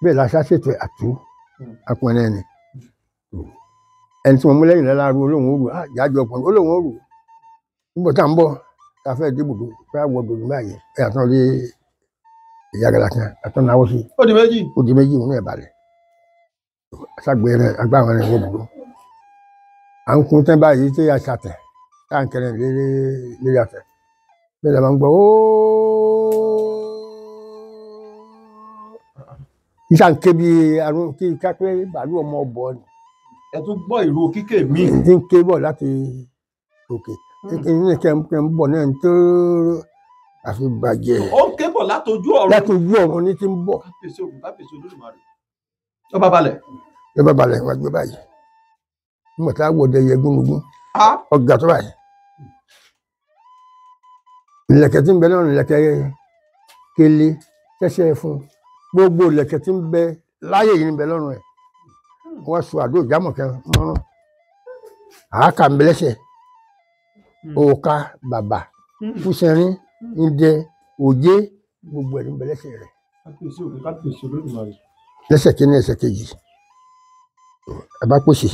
bẹ́ẹ̀ la ṣàṣètò àtú apọ̀nẹ́ ni ẹni tí mo mú lẹ́yìn lẹ́la ru olóhùn òru jájọ ọkùnrin olóhùn òru nígbà tá à ń bọ̀ tá a fẹ́ débùdó fẹ́ wọ dòdò báyìí ẹ àtúnọ̀ lé ìyá gàlà kan àtúnọ̀ náwó sí. Ó di méjì òun náà balẹ̀ ṣàgbé rẹ agbára rẹ wọ dòdò à ń kun tẹ́ báyìí tí a ṣàtẹ̀ tá à ń kẹrin lérí àtẹ̀ bẹ́ẹ̀ la máa ń gbọ́ ìṣà ń ké bí àrùn kí kápẹ́ bàálù ọmọ ọbọ ni. Ẹ tún gbọ́ ìró kíkè mi. Ti ń ké bọ̀ láti òkè ní kẹ́ ń bọ̀ náà tó àfi bàjẹ́. Ó ń ké bọ̀ látojú ọ̀run. Látojú ọ̀run ní ti ń bọ̀. Káfíńsì Olódùmarè. Ó bá balẹ̀. Ó bá balẹ̀ wá gbé báyìí. Nígbà tá a wọ̀ ọdẹ yẹ gúnugún. Ọgá tó báyìí. Ìlẹ̀kẹ̀ tí ń bẹ lọ́rùn ìlẹ̀kẹ̀ kele ṣẹ́ṣẹ́ fún gbogbo ìlẹ̀kẹ̀ tí ń bẹ láyé yìí ń bẹ lọ́rùn ẹ̀ wọ́n sọ àdó ìjámọ̀ kan mọ́rán àáka ń bẹ lẹ́sẹ̀ òòka bàbà fúnṣẹrin ìdẹ òjé gbogbo ẹ̀ ń bẹ lẹ́sẹ̀ rẹ̀ lẹ́sẹ̀ kínní ẹsẹ̀ kejì ẹ bá pèsè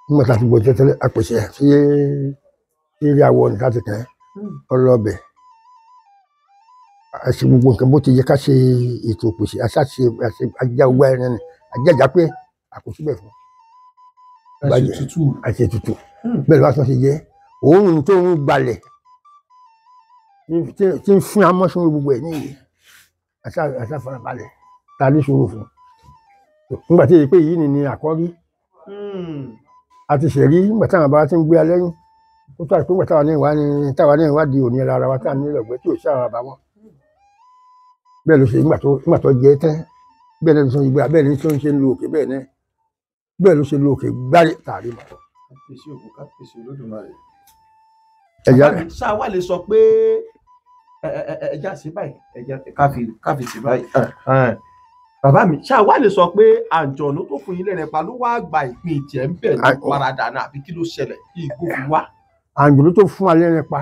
nígbà tá a ti gbọ́ tẹ́tẹ́lẹ́ àpèsè sí eré awọ nìkan ti kàn ọlọ́ọ̀bẹ̀ àṣẹ gbogbo nǹkan bó ti yẹ ká ṣe ètò òpèsè àṣàṣe ajá ogbá ẹran ni ajájà pé àkóṣíbẹ̀ fún àṣẹ tutù bẹ́ẹ̀ lọ́wọ́ ṣe jẹ́ òórùn tó ń gbalẹ̀ tí ń fún amọ́sùn gbogbo ẹ̀ níyì àṣàfarabalẹ̀ ta ní sòrò fún nígbà tí èyí pé yìí ni àkọ́rí a ti ṣèrí nígbà táwọn bàbá ti ń gbé alẹ́ yín ó tó àìpé táwa náà wá di òní ara wa táwa nílò ọ̀gbẹ́ tí ò sí àwọn àbáwọ̀ bẹ́ẹ̀ ló ṣe nígbà tó jẹ́ tẹ́ bẹ́ẹ̀ náà ló ṣe ìgbà bẹ́ẹ̀ ni tó ń ṣe ń lo òkè bẹ́ẹ̀ ló ṣe lo òkè gbárí tààrí mọ́. kábíyèsí òkú kábíyèsí olódùmarè. ṣáà wà lè sọ pé ẹja sí báyìí ẹja káfí sí báyìí bàbá mi ṣáà wà lè sọ pé àǹjọ̀nú tó fún yín lẹ́rẹ̀ pa ló wá gba ìpín ìjẹ́ ń bẹ̀ ní paradà náà àbí kí ló ṣẹlẹ̀ kí ikú fi wá. àǹjọ̀nú tó fún wa lẹ́rẹ̀ pa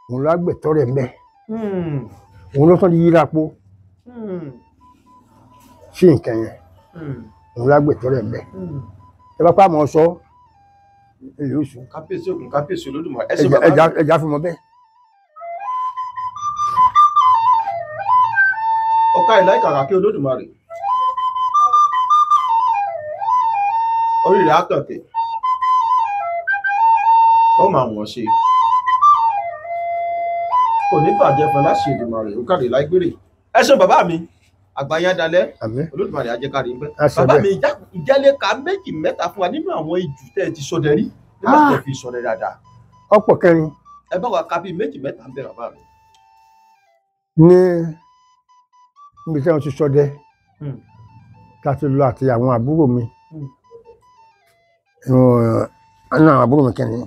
òun ló gbẹ̀tọ́ rẹ̀ mbẹ́ òun ló tán di yíra po sí nǹkan yẹn òun ló gbẹ̀tọ́ rẹ̀ mbẹ́ ẹ bá pa àmọ́ sọ èlé oṣù. kábíyèsí ògùn kábíyèsí olódùmarè ẹja fi mọ bẹ́ẹ̀. ọ̀ka ìlà ìkàkàkí olódùmarè orí rẹ̀ àkànkè ó máa wọ̀n ṣe kò ní bàjẹ́ fún láṣẹ Èdùmàrè ó kárí láìgbèrè. ẹ ṣe bàbá mi àgbáyé dalẹ̀ olódùmarè ajẹ́kárí ń bẹ́. bàbá mi ìjẹ́lẹ̀ ka méjì mẹ́ta fún wa nínú àwọn ìjù tẹ́ ẹ ti ṣọdẹ rí nígbà tí ẹ fi ṣọdẹ dáadáa. ọ̀pọ̀ kẹrin. ẹ bá wa ka bíi méjì mẹ́ta ń bẹ bàbá mi. níbi tí wọ́n ti ṣọdẹ láti lọ àti àwọn àbúrò mi àwọn àbúrò mi kẹ́ni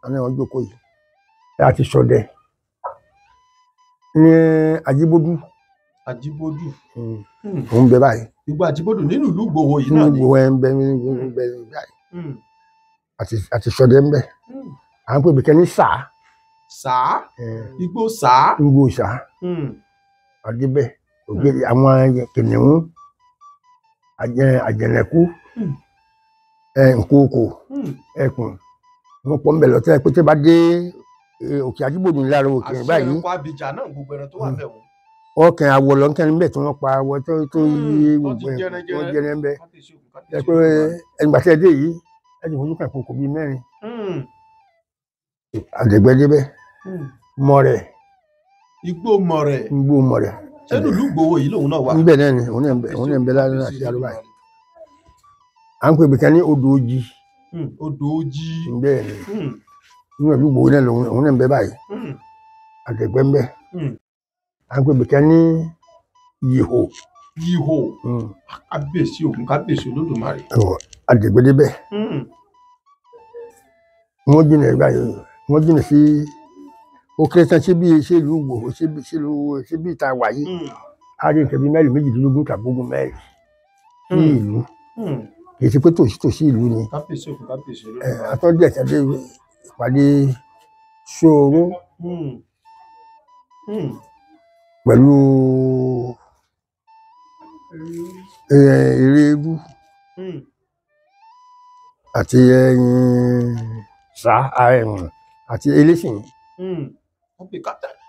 àwọn ẹ̀wọ̀n jókòó yìí láti ṣọdẹ ní Ajíbódù. òun bẹ báyìí. Ìgbò Ajíbódù nínú ìlú Ìgbòho yìí náà ni. Ìgbòho ẹ̀ ń bẹ báyìí àti ṣọdẹ ń bẹ à ń pè bìkẹ́ ní sàá. Sàá Igbó sàá. Igbó sàá àdébẹ̀ ògbèrè àwọn kìnìún àjẹnẹkú nkókò ẹkùn wọn pọ̀ ń bẹ lọ́tẹ́ pé tí bá dé òkè Ajíbódù lára òkè báyìí. àṣẹ ẹ̀kọ́ Abidjan náà gbogbo ẹran tó wà bẹ̀ wọ́n. ọkàn àwọ̀ lọ́nkẹ́ni bẹ̀ tí wọ́n pa àwọ̀ tó yí gbogbo ẹ̀ wọ́n jẹ́rẹ́ ń bẹ ẹ pé ẹgbà tí ẹ dé yìí ẹ ti fojú kan kòkò bíi mẹ́rin àdẹ̀gbẹ́dẹ́bẹ́ Mọ̀rẹ̀. Igbó Mọ̀rẹ̀. Igbó Mọ̀rẹ̀. sẹ́nu ìlú Ìgbòho yìí lòun náà wà. níbẹ̀ náà ni òun náà ń bẹ láàrin àti àlùbá yìí à ń pè bìkan ní Odò Ojì. Odò Ojì. bẹ́ẹ̀ ni nínú ìlú Ìgbòho náà òun náà ń bẹ báyìí àdẹ̀gbẹ́ ń bẹ à ń pè bìkan ní Yìhò. Yìhò kábíyèsí Ògún kábíyèsí Olódùmarè. àdẹ̀gbẹ́dẹ́bẹ́ wọ́n jìnnà ẹ̀gbá yìí wọ́n jìnnà sí ó kéré tán síbi ìṣèlú Ìgbòho síbi ìta wà yìí a rí nǹkan bíi mẹ́rin méjìdínlógún tàbí ogún mẹ́rin sí ìlú kì í ṣe pé tòsí ìlú ni. kábíyèsí Ògún kábíyèsí Olódùmarè. àtọ́jú ẹ̀ka dé ìpàdé Ṣóoró pẹ̀lú Erérú àti àti Eléṣìn.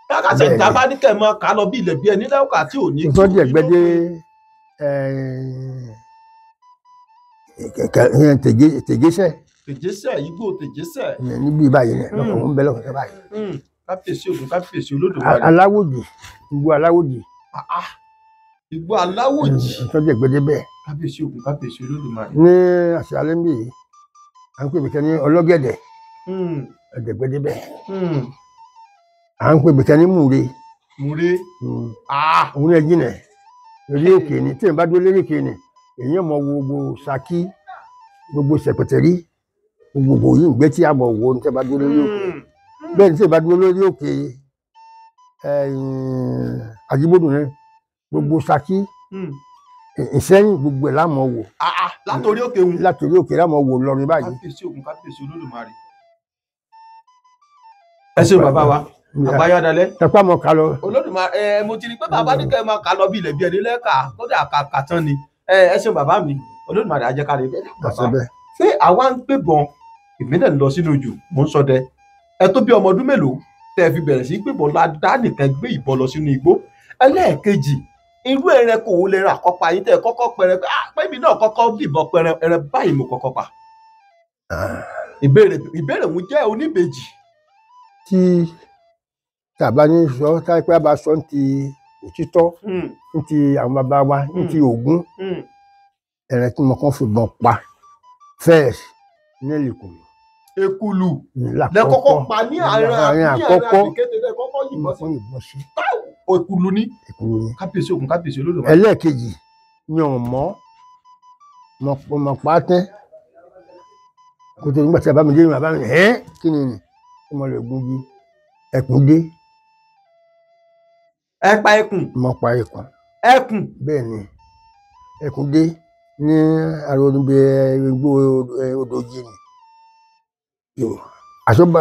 kákàtà ìjàmbá ní kẹ́ ẹ máa kà á lọ bí ilẹ̀ bí ẹni lẹ́wọ̀ká tí ò ní. ìtọ́jú ẹ̀gbẹ́dẹ́ Tègésẹ̀. Tègésẹ̀ Igbó Tègésẹ̀. níbí báyìí ni òun bẹ lọ́kọ̀ọ́ báyìí. kábíyèsí Ògún kábíyèsí Olódùmarè. Aláwòdì Igbó Aláwòdì. Igbó Aláwòdì. ìtọ́jú ẹ̀gbẹ́dẹ́ bẹ́ẹ̀. kábíyèsí Ògún kábíyèsí Olódùmarè. ní àṣàlẹ́ ń bì yìí à ń pè bìkan ní Ọlọ́gẹ̀dẹ̀ ẹ̀gbẹ́dẹ́ bẹ́ẹ̀. à ń pè bìkan ní Múre. Múre. òun náà jìnà lórí òkè ni tí èèyàn bá dúró lórí òkè ni èèyàn mọ wo gbogbo Ṣakí gbogbo Ṣẹ̀pẹ̀tẹ̀rí gbogbo yìí ń gbé tí a mọ̀ wo ní tí a bá dúró lórí òkè bẹ́ẹ̀ ni tí a bá dúró lórí òkè Ajíbódù náà gbogbo Ṣakí Ìṣẹ́yìn gbogbo ẹ̀ lámọ̀ wò. látòrí òkè òun. látòrí òkè lámọ̀ wò lọrin báyìí. kábíyèsí Ògún kábíyèsí Olódùmarè. ẹ ṣeun bàbá wa àgbáyé dalẹ̀. tẹpá mọ ká lọ. Olódùmarè mo ti rí pé bàbá ní kẹ́ ẹ máa kà lọ bí ilẹ̀ bí ẹni lẹ́ka kódà kà tán ni ẹ ṣeun bàbá mi Olódùmarè ajẹ́kárí bẹ́ẹ̀. ṣé àwa ń gbébọn ìmílẹ̀ ń lọ sínú ojú mò ń ṣọdẹ ẹ tó bí ọmọ ọdún mélòó tẹ́ ẹ fi bẹ̀rẹ̀ sí gbébọn ládá nìkan gbé ìbọn lọ sínú igbó ẹlẹ́ẹ̀kejì irú ẹranko wo lè ra àkọ́pá yín tẹ́ ẹ kọ́kọ́ pẹrẹ pé mi náà kọ́kọ́ bìbọn pẹrẹ ẹrẹ báyìí mo kọ́kọ́ pa. ìbéèrè mu jẹ́ oníbejì. tí tàbá ní sọ táìpẹ́ bá sọ ní ti òtítọ́ ní ti àwọn bàbá wa ní ti Ògún ẹ̀rẹ̀ tí mo kàn fìbọn pa first ní Èkùlù. Èkùlù lẹ kọ́kọ́ pa ní àárín àkọ́kọ́ kété lẹ kọ́kọ́ yìnbọn sí. Èkùlù ni kábíyèsí Ògún kábíyèsí Olódùmarè. ẹlẹ́ẹ̀kejì ni ọ̀mọ́ mọ̀ pátẹ́ kó tó nígbà tí a bá mi dé ìrìn àbá mi kí ni ọmọ rẹ̀ gún jí ẹkùn dé. ẹ pa ẹkùn. mo pa ẹkùn. ẹkùn. bẹ́ẹ̀ ni ẹkùn dé ní àròdùnbẹ igbó odòjì ni àṣọba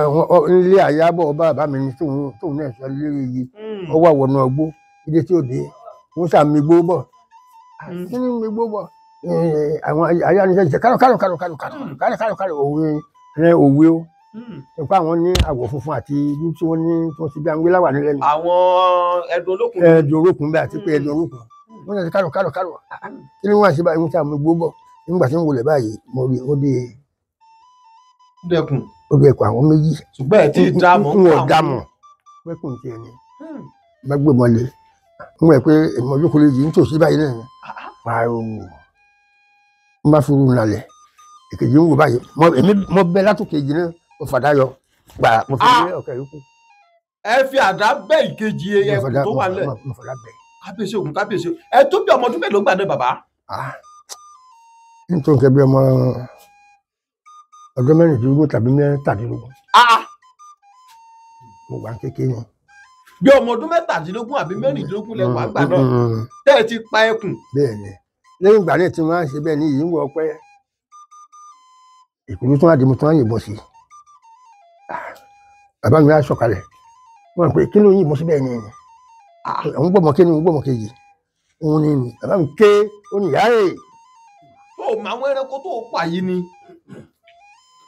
nílé àyábọ̀ ọba bàbá mi ní tóun náà sọ lórí igi ọwọ́ àwọnà ọgbó ilé tí ó dé wọn sàmì gbó bọ̀ kí ni mi gbó bọ̀ àwọn ayánisẹ́ ṣe kárọ̀ òwe òwe o nípa àwọn ní àwọ̀ funfun àti ibi tí wọ́n ní tí wọ́n ti bí àwọn wíláwà nílẹ̀ ni. àwọn ẹdùn olókùn bẹ́ẹ̀ àti pé ẹdùn olókùn wọ́n ṣe kárọ̀ kí ni wọ́n àṣẹ báyìí wọ́n sàmì gbó bọ̀ nígbà tí wọ́n wọlé báyìí mo rí ó dé dẹkùn àwọn méjì. ṣùgbọ́n ẹ ti dámọ̀ pẹ́kùn tiẹ̀ ni bá gbé mọ́lẹ̀ ń wẹ̀ pé èmi olókòlè yìí ń tòsí báyìí náà pariwo ń bá fi rú nalẹ̀ èkejì ń wò báyìí mo bẹ látòkejì náà mo fàdá yọ gbà mo fi lé ọ̀kẹ́ yòókù. ẹ fi àdá bẹ́ ìkejì ẹkùn tó wà lẹ̀. mo fàdá bẹ́. kábíyèsí Ògún kábíyèsí ẹ tó bí ọmọ ọdún mélòó gbà náà bàbá. nítorí kẹ́ bí ọmọ ọdún mẹ́rìndínlógún tàbí mẹ́tàdínlógún. mo wà kékeré ni. bí ọmọ ọdún mẹ́tàdínlógún àbí mẹ́rìndínlógún lẹ́kọ̀ọ́ àgbà náà tẹ́ ẹ ti pa ẹkùn. bẹ́ẹ̀ ni lẹ́yìn ìgbà náà tí wọ́n á ṣe bẹ́ẹ̀ ni yìí ń wọ ọpẹ́ Èkùlù tó wá di mo tó wá yìnbọn sí bàbá mi á sọ̀kalẹ̀ wọ́n pè kí ló yìnbọn sí bẹ́ẹ̀ ni àwọn gbọ́mọ kí ni wọ́n gbọ́mọ kejì òun ni bàbá mi ké ó ní ìyá rẹ̀. tó o mọ àwọn ẹranko tó o pa yìí ni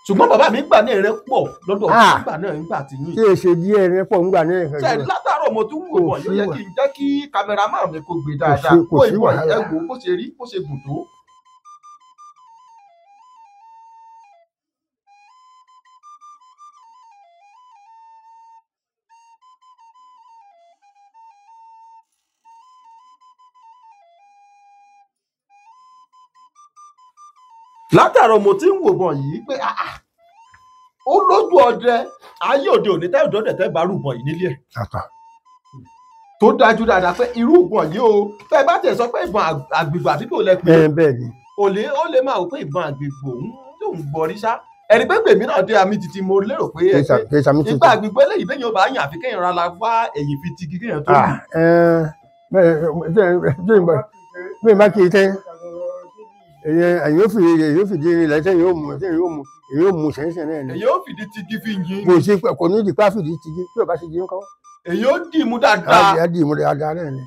ṣùgbọ́n bàbá mi gbà ní ẹ̀rẹ́ pọ̀ lọ́dọ̀ nígbà náà nígbà tí yín. kí èsè díẹ̀ ẹ̀rẹ́ pọ̀ nígbà náà. sẹ́ẹ̀dì látàárọ̀ mo tún wò wọ̀ yóò yẹ kí n jẹ́ kí kámẹ́rámàn mi kó gbé dáadáa kó ìwọ̀ ẹ̀ wò bó ṣe rí bó ṣe gùn tó. látàárọ̀ mo ti ń wò bọ̀ yìí pé ó lójú ọdẹ ayé òde òní tẹ́ ọ̀dọ́ dẹ̀ tẹ́ bá rúbọ̀ yìí nílé ẹ̀. tó dájú dáadáa pé irú ìbọn yìí o fẹ́ bá tẹ̀ sọ pé ìbọn àgbègbè àbíkò lẹ pé ó lè máa wò pé ìbọn àgbègbè òun lòún gbọ́ rí sá ẹni pé gbèmí náà dé àmì títí mo lérò pé ìgbà àgbègbè eléyìí bẹ́ẹ̀ yóò bá yàn àfi kéèyàn rárá wá ẹ̀yìn fi ti kéèyàn tó lù. bẹ́ẹ̀ bá kì í tẹ́ èyí ó fìdí irin lẹ́sẹ̀ èyí ó mú sẹ́nsẹ̀ náà ni. èyí ó fìdí tigi fi yin. kò sí kò ní ìdìpá fìdí tigi tí o bá ti di ńkọ́. èyí ó dì í mú dáadáa. á dì í mú dáadáa náà ni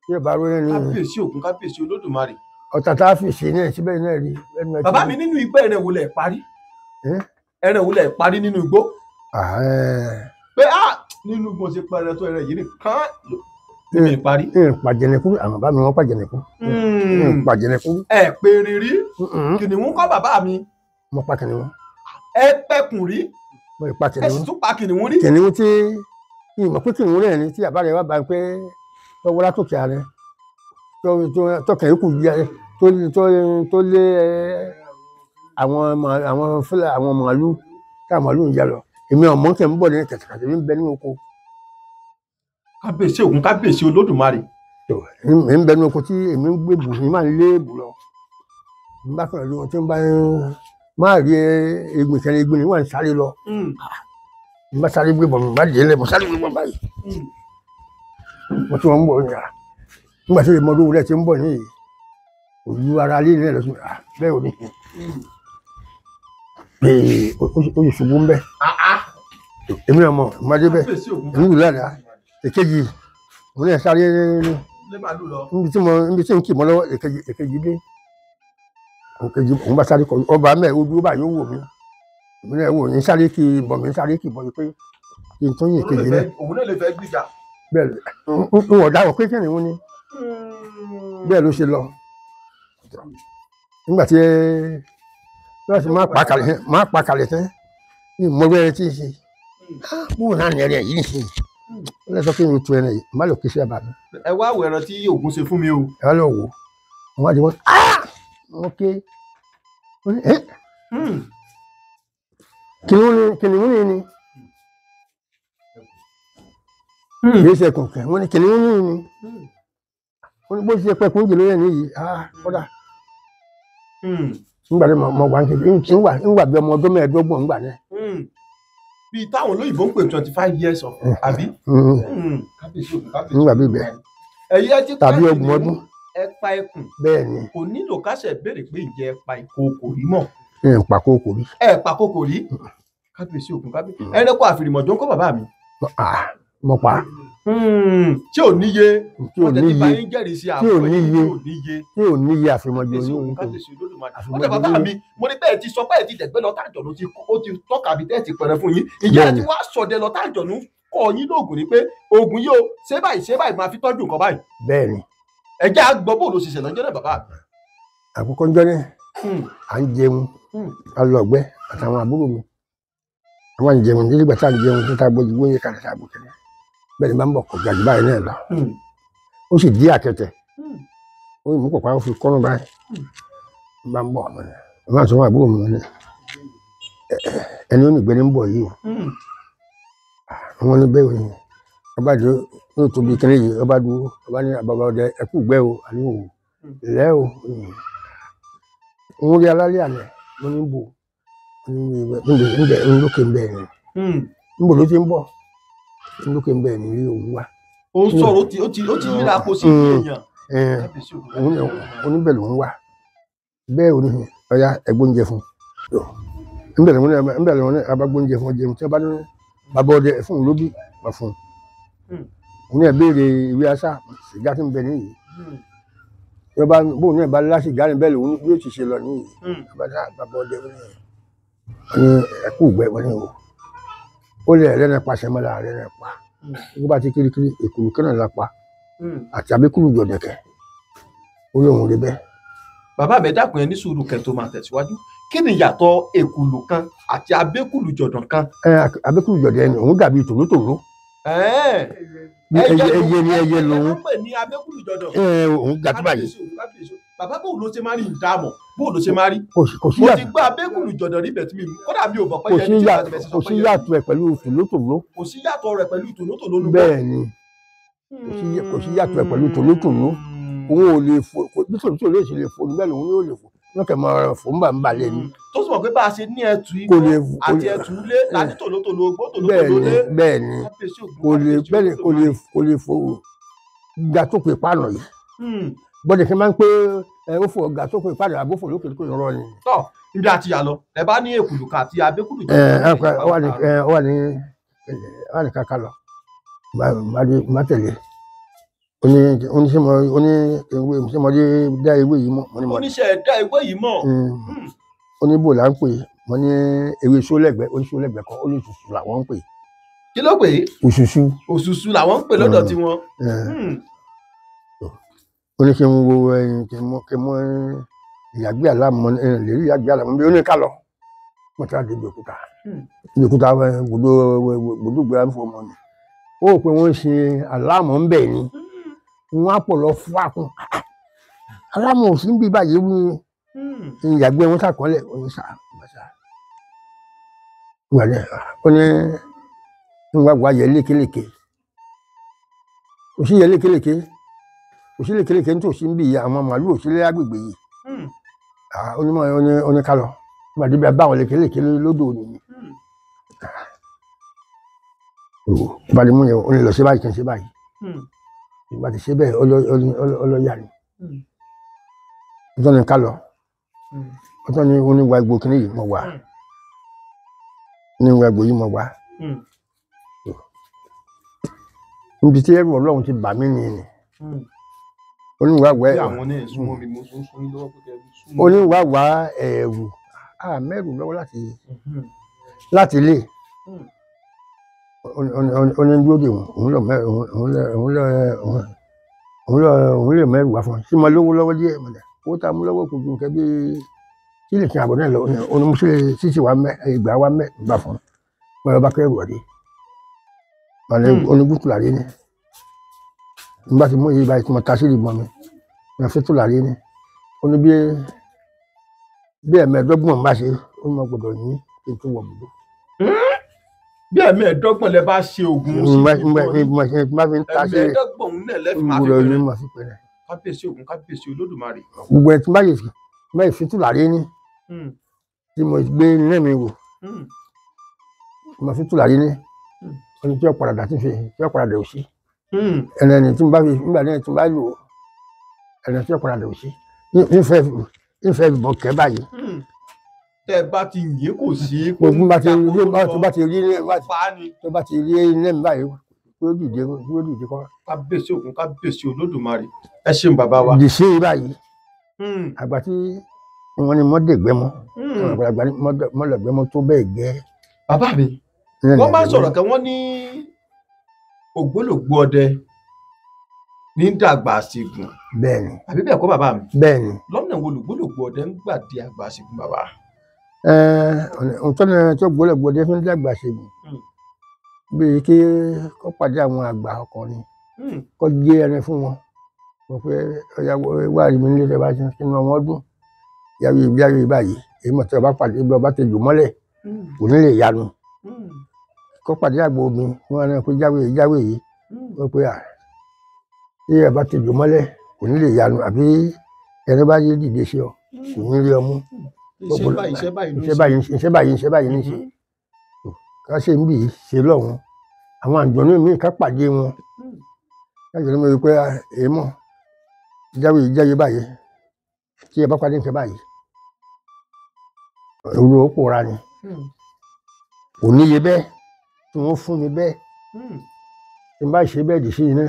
tí o bá ró náà ni. kábíyèsí Ògún kábíyèsí Olódùmarè. ọ̀tá tá a fi ṣe náà síbẹ̀ náà rí. bàbá mi nínú igbó ẹ̀rẹ̀ wo lẹ̀ parí. ẹ̀rẹ̀ wo lẹ̀ parí nínú igbó. pé nínú igbó ṣe pẹrẹ tó ẹ̀rẹ̀ yìí nìkan mi parí. pàjẹnẹkú àwọn bá mi wọn pàjẹnẹkú. pàjẹnẹkú. ẹ pé rírí kìnìún kọ́ bàbá mi. mo pa kìnìún. ẹ pẹkùn rí. mo pa kìnìún. ẹ sì tún pa kìnìún rí. kìnìún tí ìmọ̀ pé kìnìún rẹ̀ ni tí àbá rẹ̀ wá bá pé tọwọ́ látòkè ààrẹ tọkàn yòókù tó lé àwọn màálù táwọn màálù ń yà lọ èmi ọmọ kẹ ń bọ̀ ní kẹ̀kẹ́ mi ń bẹ ní oko. kábíyèsí Ògún kábíyèsí Olódùmarè. èmi ń bẹ ní oko tí èmi ń gbé bù ní máa ń lé bù lọ n bá fẹ́ràn lóhun tí n bá máa rí egbò ìkẹrin egbò ní wà ń sáré lọ n bá sáré gbé bọ̀ mi bá dé lẹ̀ mo sáré gbé bọ̀ báyìí mo tí wọ́n ń bọ̀ ní à nígbà tí èmi ọdún rẹ̀ ti ń bọ̀ ní òyú ara lé nílẹ̀ lọ́sùn bẹ́ẹ̀ ò ní pé ó yẹ ṣubú ń bẹ́ èmi ọmọ ìmọ̀dé bẹ́ẹ̀ èmi wù ládàá èkejì mo ní ẹ̀ sáré níbi tí n kì mọ́ lọ́wọ́ èkejì dé èkejì òun bá sáré kọ ọba mẹ́ ojú bá yóò wò mí èmi náà wò ní sáré kì í bọ̀ mí sáré kì í bọ̀ mí pé kí n tún yìn èkejì rẹ̀ òun náà lè fẹ́ gbìjà. bẹ́ẹ̀ n ò dáhùn pé kẹ́rin wọn ni bẹ́ẹ̀ ló ṣe lọ nígbà tí wọ́n ti máa pa kalẹ̀ tán ní ìmọ̀wé tí ń ṣe bóun náà ní ẹ̀rẹ̀ yìí nìṣe ó lè sọ pé mi tu ẹ̀rẹ̀ yìí má lò kí sí ẹ̀bà mi. ẹ wá wo ẹran tí Ògún ṣe fún mi o. ẹ wá lọ wò wọ́n á di wọ́n ké kìnìún ni kì í ṣe ẹkùn kẹ wọ́n ní kìnìún ni wọ́n ní bó ṣe pẹkun jè lórí ẹ̀ nìyí kódà nígbà tí mo wà ń gbà bí ọmọ ọdún 15 ńgbà náà. Bí táwọn olóyìnbó ń pè 25 years of àbí. nígbà bí bẹ́ẹ̀ ẹ̀yẹ́ tí tàbí 30 ọdún. ẹ pa ẹkùn. bẹ́ẹ̀ ni. kò nílò káṣẹ̀ béèrè pé ǹjẹ́ ẹ pa ìkookò rí mọ̀. ẹ pa kókò rí. ẹ pa kókò rí. kábíyèsí ògùn kábíyèsí. ẹranko àfìrìmọ̀jọ́ ń kọ́ bàbá mi. mo pa. tí ò níye. tí ò níye. tí ò níye àfìrìmọ̀jọ́ yóò. ọjọ́ bàbá mi mo ní bẹ́ẹ̀ ti sọ pé ẹ̀ ti dẹ̀gbẹ́ lọ táàjọ̀nù ó ti tọ́ka bí tẹ́ẹ̀ ti pẹ̀rẹ̀ fún yín. ìyá ti wá sọdẹ lọ táàjọ̀nù kọ́ yín lóògùn ni pé oògùn yìí o ṣé báyìí máa fi tọ́jú nǹkan báyìí. bẹ́ẹ̀ ni. ẹ jẹ́ àgbọ̀ bò ló ṣiṣẹ́ lọ́jọ́ náà bàbá mi. àkókò ń jọ́ni à ń jẹun alọ́gbẹ́ àtàwọn àbúrò mi àwọn à ń jẹun nígbà tá à ń jẹun tó tá a gbójú gbóyè kalẹ̀ tá a bò kẹ́lẹ́ bẹ́ẹ̀ ni bá ń bọ̀ kọjá jù báyìí náà lọ ó sì dí àkẹtẹ̀ ó yìí mú pọ̀pá ó fi kọ́nù báyìí bá ń bọ̀ ọmọ àti àwọn àbúrò mi ní ẹni ó ní ìgbẹ́ni ń bọ̀ yìí o wọn ní bẹ́ẹ̀ ni ọba dúró ní òtóbi kẹ́lẹ́ yìí ọba dúró ọba ní àbàbà ọdẹ ẹkú gbẹ́ o àní o lẹ́ o òun rí alálẹ́ àná mo ní bò ń lókè ń bẹ́ẹ̀ ni ń bò ló ti ń bọ̀ ń lókè ń bẹ́ẹ̀ ni rí òun wá. ó sọ̀rọ̀ ó ti yíra kó sí èèyàn. oníbẹ̀ ló ń wá bẹ́ẹ̀ ò ní ọ̀ya ẹgbóúnjẹ fún un ńbẹ̀rẹ̀ wọn ní abágbóúnjẹ fún ọjẹun tí wọ́n bá ní bàbá ọdẹ fún un ló bí wà fún un òun náà béèrè ìwé asá sìgá tí ń bẹ níyì yọba bóun náà bá láṣì gáàrí bẹ́ẹ̀ lòun yóò ti ṣe lọ níyì bàbá ọdẹ wọn ní ẹkú ìgbẹ́ wọn ní o ó lè rẹ́nà pa sẹ́mọ́lá rẹ́nà pa wọ́n bá ti kirikiri èkúrú kẹ́nà la pa àti abẹ́kúrú jọ̀dẹ̀kẹ́ ó lóun rí bẹ́ẹ̀. bàbá mi dákun ẹ ní sùúrù kẹ́ tó máa tẹ̀síwájú kí ni ìyàtọ̀ èkùlù kan àti abẹ́kùlù jọ̀dọ̀ kan. abẹ́kùlù jọ̀dọ̀ ẹni òun dàbí tòlótòló. ẹyẹ ni ẹyẹ lòun. ẹ pè ní abẹ́kùlù jọ̀dọ̀. òun gàdú báyìí. bàbá bò ló ṣe máa rí ìdáàmú bò ló ṣe máa rí. kò sí mo ti gbọ́ abẹ́kùlù jọ̀dọ̀ rí bẹ̀tí mi kódà mi ò bọ̀ pé ẹni tí wàá bẹ̀rẹ̀ sí sọ pé kò sí yàtọ̀ ẹ̀ pẹ̀lú tòlótòló. kò sí yàtọ̀ rẹ̀ pẹ̀lú tòlótòló. bẹ́ẹ̀ ni kò sí yàtọ̀ ẹ̀ pẹ̀lú tòlótòló òun ò lè fò bí tòlótòló sì lè fò níbẹ̀ lòun yóò lè fò wọn kẹ mọ fò ń bà ń balẹ̀ ni. tó sì mọ̀ pé bá a ṣe ní ẹtù igbó àti ẹtù ilé láti tòlótòló ogbó tòlótòló lé. bẹ́ẹ̀ ni kò lè fò ga tó pè pàànà yìí gbọ́dọ̀ kí n máa ń pé ó fò ga tó pè pàànà àbófò lókè lókè rọ ni. tọ́ ibi àti yà lọ ẹ bá ní èkùlù ká àti abẹ́kùlù jọ. wà ní kàkà lọ má tẹ̀lé oníṣẹ́mọdé dá ewé yìí mọ̀. oníṣẹ́ dá ewé yìí mọ̀. oníbò là ń pè wọ́n ní ewé sólẹ̀gbẹ́ oníṣólẹ̀gbẹ́ kan olóṣùṣù làwọn ń pè. kí ló pè é. òṣùṣù. òṣùṣù làwọn ń pè lọ́dọ̀ tiwọn. ó ní kí n wo kí n mọ ìyàgbé àlámọ lè rí ìyàgbé àlámọ bí ó ní ká lọ wọ́n ti rà dé ìdòkúta ìdòkúta gbòdó gbéra ń fọ ọmọ ni ó pé wọ́n ṣe àlámọ ń bẹ̀ ni wọn á pọ̀ lọ fún àkùn alámọ̀ òfin bí báyìí wí ìyàgbé wọn sàkọọ́lẹ̀ oníṣà bàṣà gbàdẹ ó ní nígbàgbọ́ ayẹ lékelèké kò sí yẹ lékelèké nítòsí ń bí àwọn màálù òsílẹ̀ agbègbè yìí onímọ̀ oníkálọ̀ gbàdé bí a bá àwọn lékelèké lódò nìyí ìbàdí mú yẹn ó ní lọ sí báyìí kì í ṣe báyìí ìgbà tí ṣe bẹ́ẹ̀ ọlọ́yà ni ọjọ́ ni ká lọ ọjọ́ ni oníwà egbò kìíní yìí mọ̀ wá oníwà egbò yìí mọ̀ wá níbi tí ẹrù ọlọ́run ti bà mí nìyí oníwà wá ẹ̀rù mẹ́rù lọ́wọ́ láti ilé onídúródè òun lè mẹ́rù wá fún un sí mo lówó lọ́wọ́ díẹ̀ mọ̀lẹ́ owó tá a mú lọ́wọ́ kò ju nǹkan bí kí lè kí àbọ̀ náà lọ onímọ̀ṣẹ́ títí wa mẹ́ ìgbà wa mẹ́ gbà fún un mo lọ bá kẹ́rù ọ̀dẹ́ onígbùtù làrí ni nígbà tí mo yí ibà tí mo ta sí ìbọn mi mo fi tù làrí ni ó ní bí ẹ̀mẹ́ẹ̀dọ́gbọ̀n bá ṣe ó ní mo gbọ́dọ̀ yín kí n tún wọ̀ bùdó bí ẹ̀mẹ́ẹ̀ẹ́dọ́gbọ̀n lẹ bá ṣe oògùn ẹ̀mẹ́ẹ̀ẹ́dọ́gbọ̀n náà lẹ́fì máa fi pẹ̀rẹ̀ kábíyèsí Ògún kábíyèsí Olódùmarè. gbogbo ẹ̀ tí báyìí fi tùlàrí ní tí mo gbé iná mi wò mo fi tùlàrí ní ẹni tí ó padà dà tí ó padà dà òsì ẹni tí mo bá fi nígbà náà tí mo bá lò ẹni tí ó padà dà òsì ìfẹ́ ìbọn kẹ́ báyìí. tẹ́ bá ti yé kò sí. tó bá ti rí iná mi báyìí tó dìde kọ́. kábíyèsí Ògún kábíyèsí Olódùmarè ẹ ṣeun bàbá wa. dìṣe báyìí àgbà tí wọ́n ní mọ́dẹ̀gbẹ́ mọ́ àgbàlagbà ní mọ́dẹ̀gbẹ́ mọ́ tó bẹ́ẹ̀ gẹ́. bàbá mi wọ́n máa sọ̀rọ̀ kan wọ́n ní ògbólógbòó ọdẹ ní dàgbà àṣègùn. bẹ́ẹ̀ni. àbí bẹ́ẹ̀ kọ́ bàbá mi. bẹ́ẹ̀ni. lọ́nà wo lògbólógbòó ọdẹ ń gbà di àgbà àṣègùn bàbá. ọ̀tọ́nà tó gbólógbòó ọdẹ fi ń dàgbà àṣègùn bíi kí kó pàdé àwọn àgbà ọkùnrin kó gé ẹran fún wọn wọ́n pé wá rí mi nílé tẹ́lá kí ni ọmọ ọdún yàrá báyìí èyí mọ̀ tí ọba pàdé bí ọba ti jù mọ́lẹ̀ kò ní lè yanu kó pàdé àgbà omi wọn náà pé jáwé yìí wọ́n pé tí ọba ti jù mọ́lẹ̀ kò ní lè yanu àbí ẹni bá yé dìde sí ọ kò ní rí ọmú iṣẹ́ báyìí ní ṣe ká ṣe ń bì í ṣe lọ́hùn àwọn àjọ̀nú mi ká pàdé wọn láti lè mọ̀ wípé èèmọ̀ jáwé báyìí tí ẹ bá pàdé nǹkan báyìí òru ó pòórá ni kò níye bẹ́ẹ̀ tí wọ́n fún mi bẹ́ẹ̀ tí n bá ṣe bẹ́ẹ̀ dì sí iná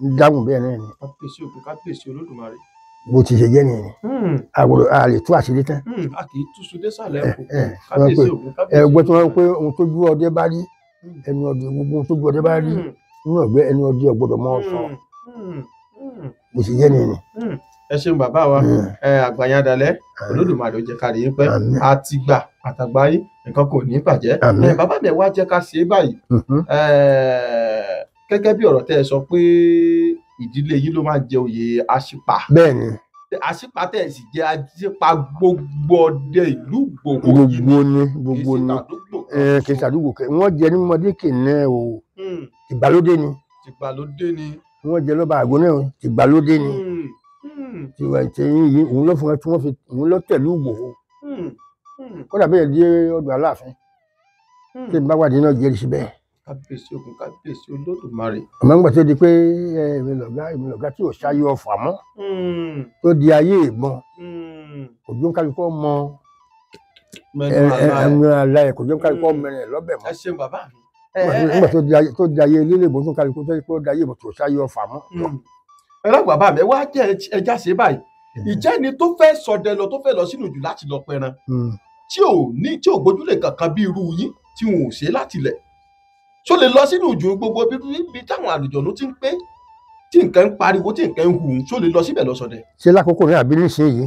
ń dáhùn bẹ́ẹ̀ náà ni. kábíyèsí Ògún kábíyèsí Olódùmarè. bó ti ṣe jẹ́ nìyẹn àgbọ̀dọ̀ a lè tú àṣírí tán. a kì í túṣu désàlẹ̀ kábíyèsí Ògún kábíyèsí. ẹgbẹ́ tí wọ́n pé ohun tó ju ọdẹ bá rí ẹnu ọdẹ gbogbo ohun tó ju ọdẹ bá rí nínú ọgbẹ́ ẹnu ọdẹ ọgbọ́dọ̀ mọ́ sọ bó ti jẹ́ nìyẹn. ẹ ṣeun bàbá wa àgbàyàn dalẹ̀ Olódùmarè ó jẹ́ ká rí i pé àtìgbà àtàgbà yìí nǹkan kò ní bàjẹ́. bàbá mi wá jẹ́ ká ṣe é báyìí gẹ́gẹ́ bí ọ̀rọ̀ tẹ́ ẹ sọ pé ìdílé yìí ló máa jẹ oyè Aṣípa. bẹ́ẹ̀ni. Aṣípa tẹ́ ẹ sì jẹ́ Aṣípa gbogbo ọdẹ ìlú Ìgbòho yìí. gbogbo ni kì í ṣàdúgbò kẹ wọ́n jẹ ní mọdé kìnìún o tìgbàlódé ni. wọ́n jẹ lọ́ba àgọ́ náà tìgbàlódé ni. tiwa ìtẹ̀yìn yìí òun ló fún ẹ tí wọ́n fi òun ló tẹ̀lú Ìgbòho. kódà bẹ́ẹ̀ dé ọdọ̀ Aláàfin tí n bá wà nínú jẹ́rìí síbẹ̀. kábíyèsí Ògún kábíyèsí Olódùmarè. àmọ́ nígbà tó di pé èmi lọ̀gá tí ò ṣáyé ọ̀fà mọ́ tó di ayé ìbọn òjò ń kálukọ́ mọ ẹnu àlá ẹ̀ kò jẹ́ ń kálukọ́ mẹ́rin ẹ̀ lọ́bẹ̀ mọ́. ẹ ṣeun bàbá mi. nígbà tó di ayé lílé ìbọn tó ń kálukọ́ tó di ayé ìbọn tó ṣáyé ọ̀fà mọ́. ẹ lọ́gbà bàbá mi ẹ wá jẹ́ ẹja ṣe báyìí ìjẹ́ni tó fẹ́ ṣọdẹ lọ tó fẹ́ lọ sínú ìjù láti lọ pẹran tí ò gbójúlé kankan bí irú yín tí wọn ò ṣe láti lẹ̀ ṣó lè lọ sínú ìjù gbogbo bí táwọn àlùjọ̀nú ti ń pé tí nǹkan ń pariwo tí nǹkan ń hù ṣó lè lọ síbẹ̀ lọ ṣọdẹ. ṣé lákòókò náà àbí nísìnyí.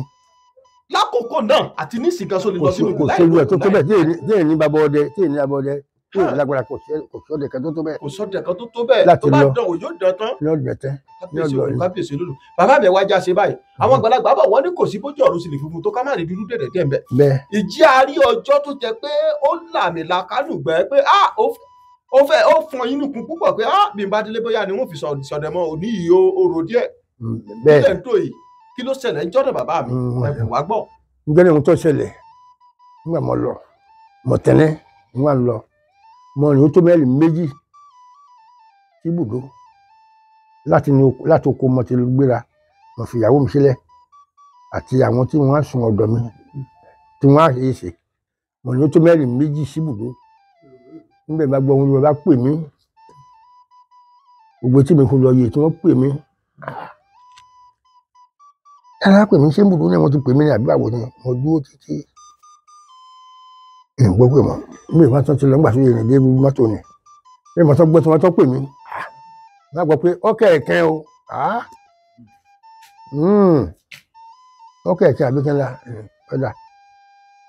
lákòókò náà àti nísìnyí kan ṣó lè lọ sínú ìjù láì lọ tó tó bẹ́ẹ̀ tí èyí ní bàbá ọdẹ tí èyí ní abọ ọdẹ tí èyí lágbára kò sọdẹ kan tó tó bẹ́ẹ̀. kò sọdẹ kan tó tó bẹ́ẹ̀ tó bá dán o yóò dán tán. kábíyèsí olódù bàbá mi wá já ṣe báyìí àwọn àgbàlagbà bọ̀ wọ́n ní kò sí bójú ọ̀run sì lè funfun tó ká má rí dúdú dẹ̀dẹ̀ dẹ̀ ń bẹ̀. ìjì àárí ọjọ́ tó jẹ pé ó làmìlà kánùgbẹ́ pé ó fọn inú kun púpọ̀ pé bí n bá délé bóyá ni wọ́n fi sọ̀dẹ̀ mọ́ òní yìí ó rò díẹ̀ nílẹ̀ ń tó yìí kí ló ṣẹlẹ̀ ń jọ́dọ̀ bàbá mi ẹ wá gbọ́. nígbà ní ohun tó ṣẹlẹ̀ nígbà mo lọ mọ̀ tẹ́lẹ̀ nígbà lọ mo rìn ó tó mẹ́lì méjì sí ibùdó láti oko mo ti gbéra mo fi ìyàwó mi sílẹ̀ àti àwọn tí wọ́n á sùn ọ̀dọ̀ mi tí wọ́n á ṣe é ṣe mo rìn ó tó mẹ́lì méjì sí ibùdó nígbà bá gbọ́ ohun bá pè mí gbogbo tí mi kò lọ yìí tí wọ́n pè mí yàrá pè mí ṣé ń bùdó náà wọ́n ti pè mí ní àbí àwọ̀ ni mo dúró títí ìgbọ́ pè mọ́ nígbà ìbá tán ti lọ nígbà tó yẹ ìrìndé gbogbo mọ́tò ni bí ìbá tán gbọ́ tí wọ́n tán pè mí má gbọ́ pé ọkẹ́ ẹ̀kẹ́ o ọkẹ́ ẹ̀kẹ́ àbíkẹ́lá ọ̀dà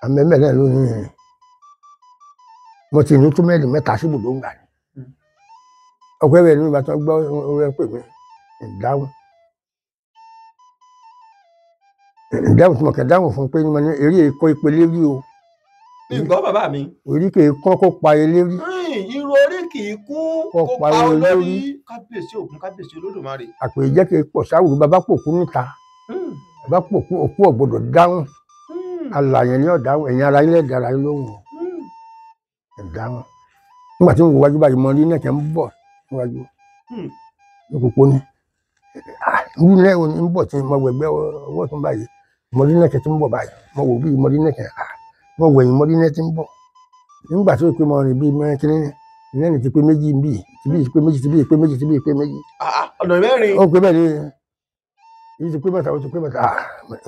àmẹ́mẹ́ náà lónìí mo ti ní tó mẹ́rin mẹ́ta sí ibùdó ńgbà ni ọ̀pẹ́ rẹ̀ ní ìgbà tó gbọ́ ọ̀rẹ́ pè mí ìdáhùn tí mo kẹ̀ dáhùn fún pé mo ní eré ikọ́ ìpele rí o ìgbọ́ bàbá mi. orí kì í kán kó pa eléri. irú orí kì í kún kó pa olórí. kábíyèsí Ògún kábíyèsí Olódùmarè. àpèjẹ́ kì í pọ̀ sáwùrú bàbá pòkú níta bàbá pòkú òkú ọ̀gbọ́dọ̀ dáhùn alàyè ní ọ̀dáhùn ẹ̀yìn ara ilé ìdára yín lóhùn ẹ̀dáhùn nígbà tí mo wájú báyìí mo rí nẹ̀kẹ́ ń bọ̀ níwájú lókùpọ̀ ni irú náà ò ní ń bọ̀ tí mo wẹ̀gbẹ́ ọwọ́ tó ń báyìí mo rí nẹ̀kẹ́ tí ń bọ̀ báyìí mo wò bí mo rí nẹ̀kẹ́ mo wẹ̀yìn mo rí nẹ̀kẹ́ tí ń bọ̀ nígbà tó pé mo rìn bíi mẹ́kínní ìlẹ́ni ti pé méjì ń bì tìbí pé méjì tìbí pé méjì tìbí pé méjì. ọ̀nà mẹ́rin. ó pé bẹ́ẹ̀ ni èyí ti pé mẹ́ta ó ti pé mẹ́ta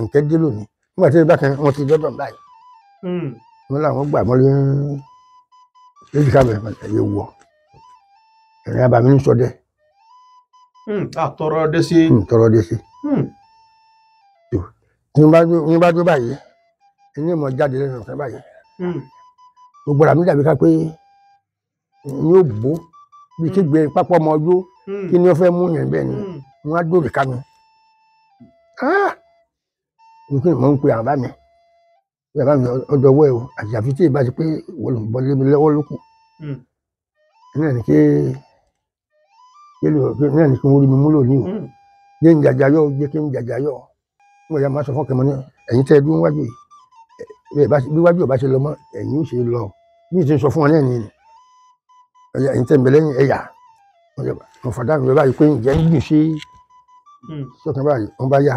nǹkẹ́ dé lónìí nígbà tí ìbá kan wọn ti dọ́dọ̀ báyìí. wọn làwọn gbà mọ́lé lójú kábẹ̀ ẹ̀yẹ wọ ẹ̀rìn abàmì ní sọdẹ. tọrọ dé sí. tọrọ dé sí. ní bá dó báyìí ẹni ìmọ̀ jáde lẹ́nu ọ̀sán báyìí. gbogbo àmì dàbí ká pé yóò bó bí kí gbé pápá ọmọ ọjọ́ kí ni wọ́n fẹ́ mú yẹn bẹ́ẹ̀ ni wọ́n á dòrè ká mi. kí ni mò ń pe àbá mi ọdọ ọwọ́ ẹ̀ o àjàfi tí ì bá ti pé wọ́n bọ́ lé mi lọ́wọ́ ló kù. náà ni kí n rí mi múlò ní o jẹ́ ń jàjà yọ jẹ́ kí n jàjà yọ wọ́n yà máa sọ fún kẹmọ́ ní ẹ̀yin tẹ́ ẹ dún wájú yìí bí wájú ò bá ṣe lọ mọ́ ẹ̀yin ò ṣe lọ bí ti sọ fún wọn náà nìyẹn ẹ̀yin tẹ́ ń bẹ lẹ́yìn ẹ̀yà mo fàdá mi báyìí pé ǹjẹ́ ń gbìn sí sọ́kàn báyìí wọ́n bá yá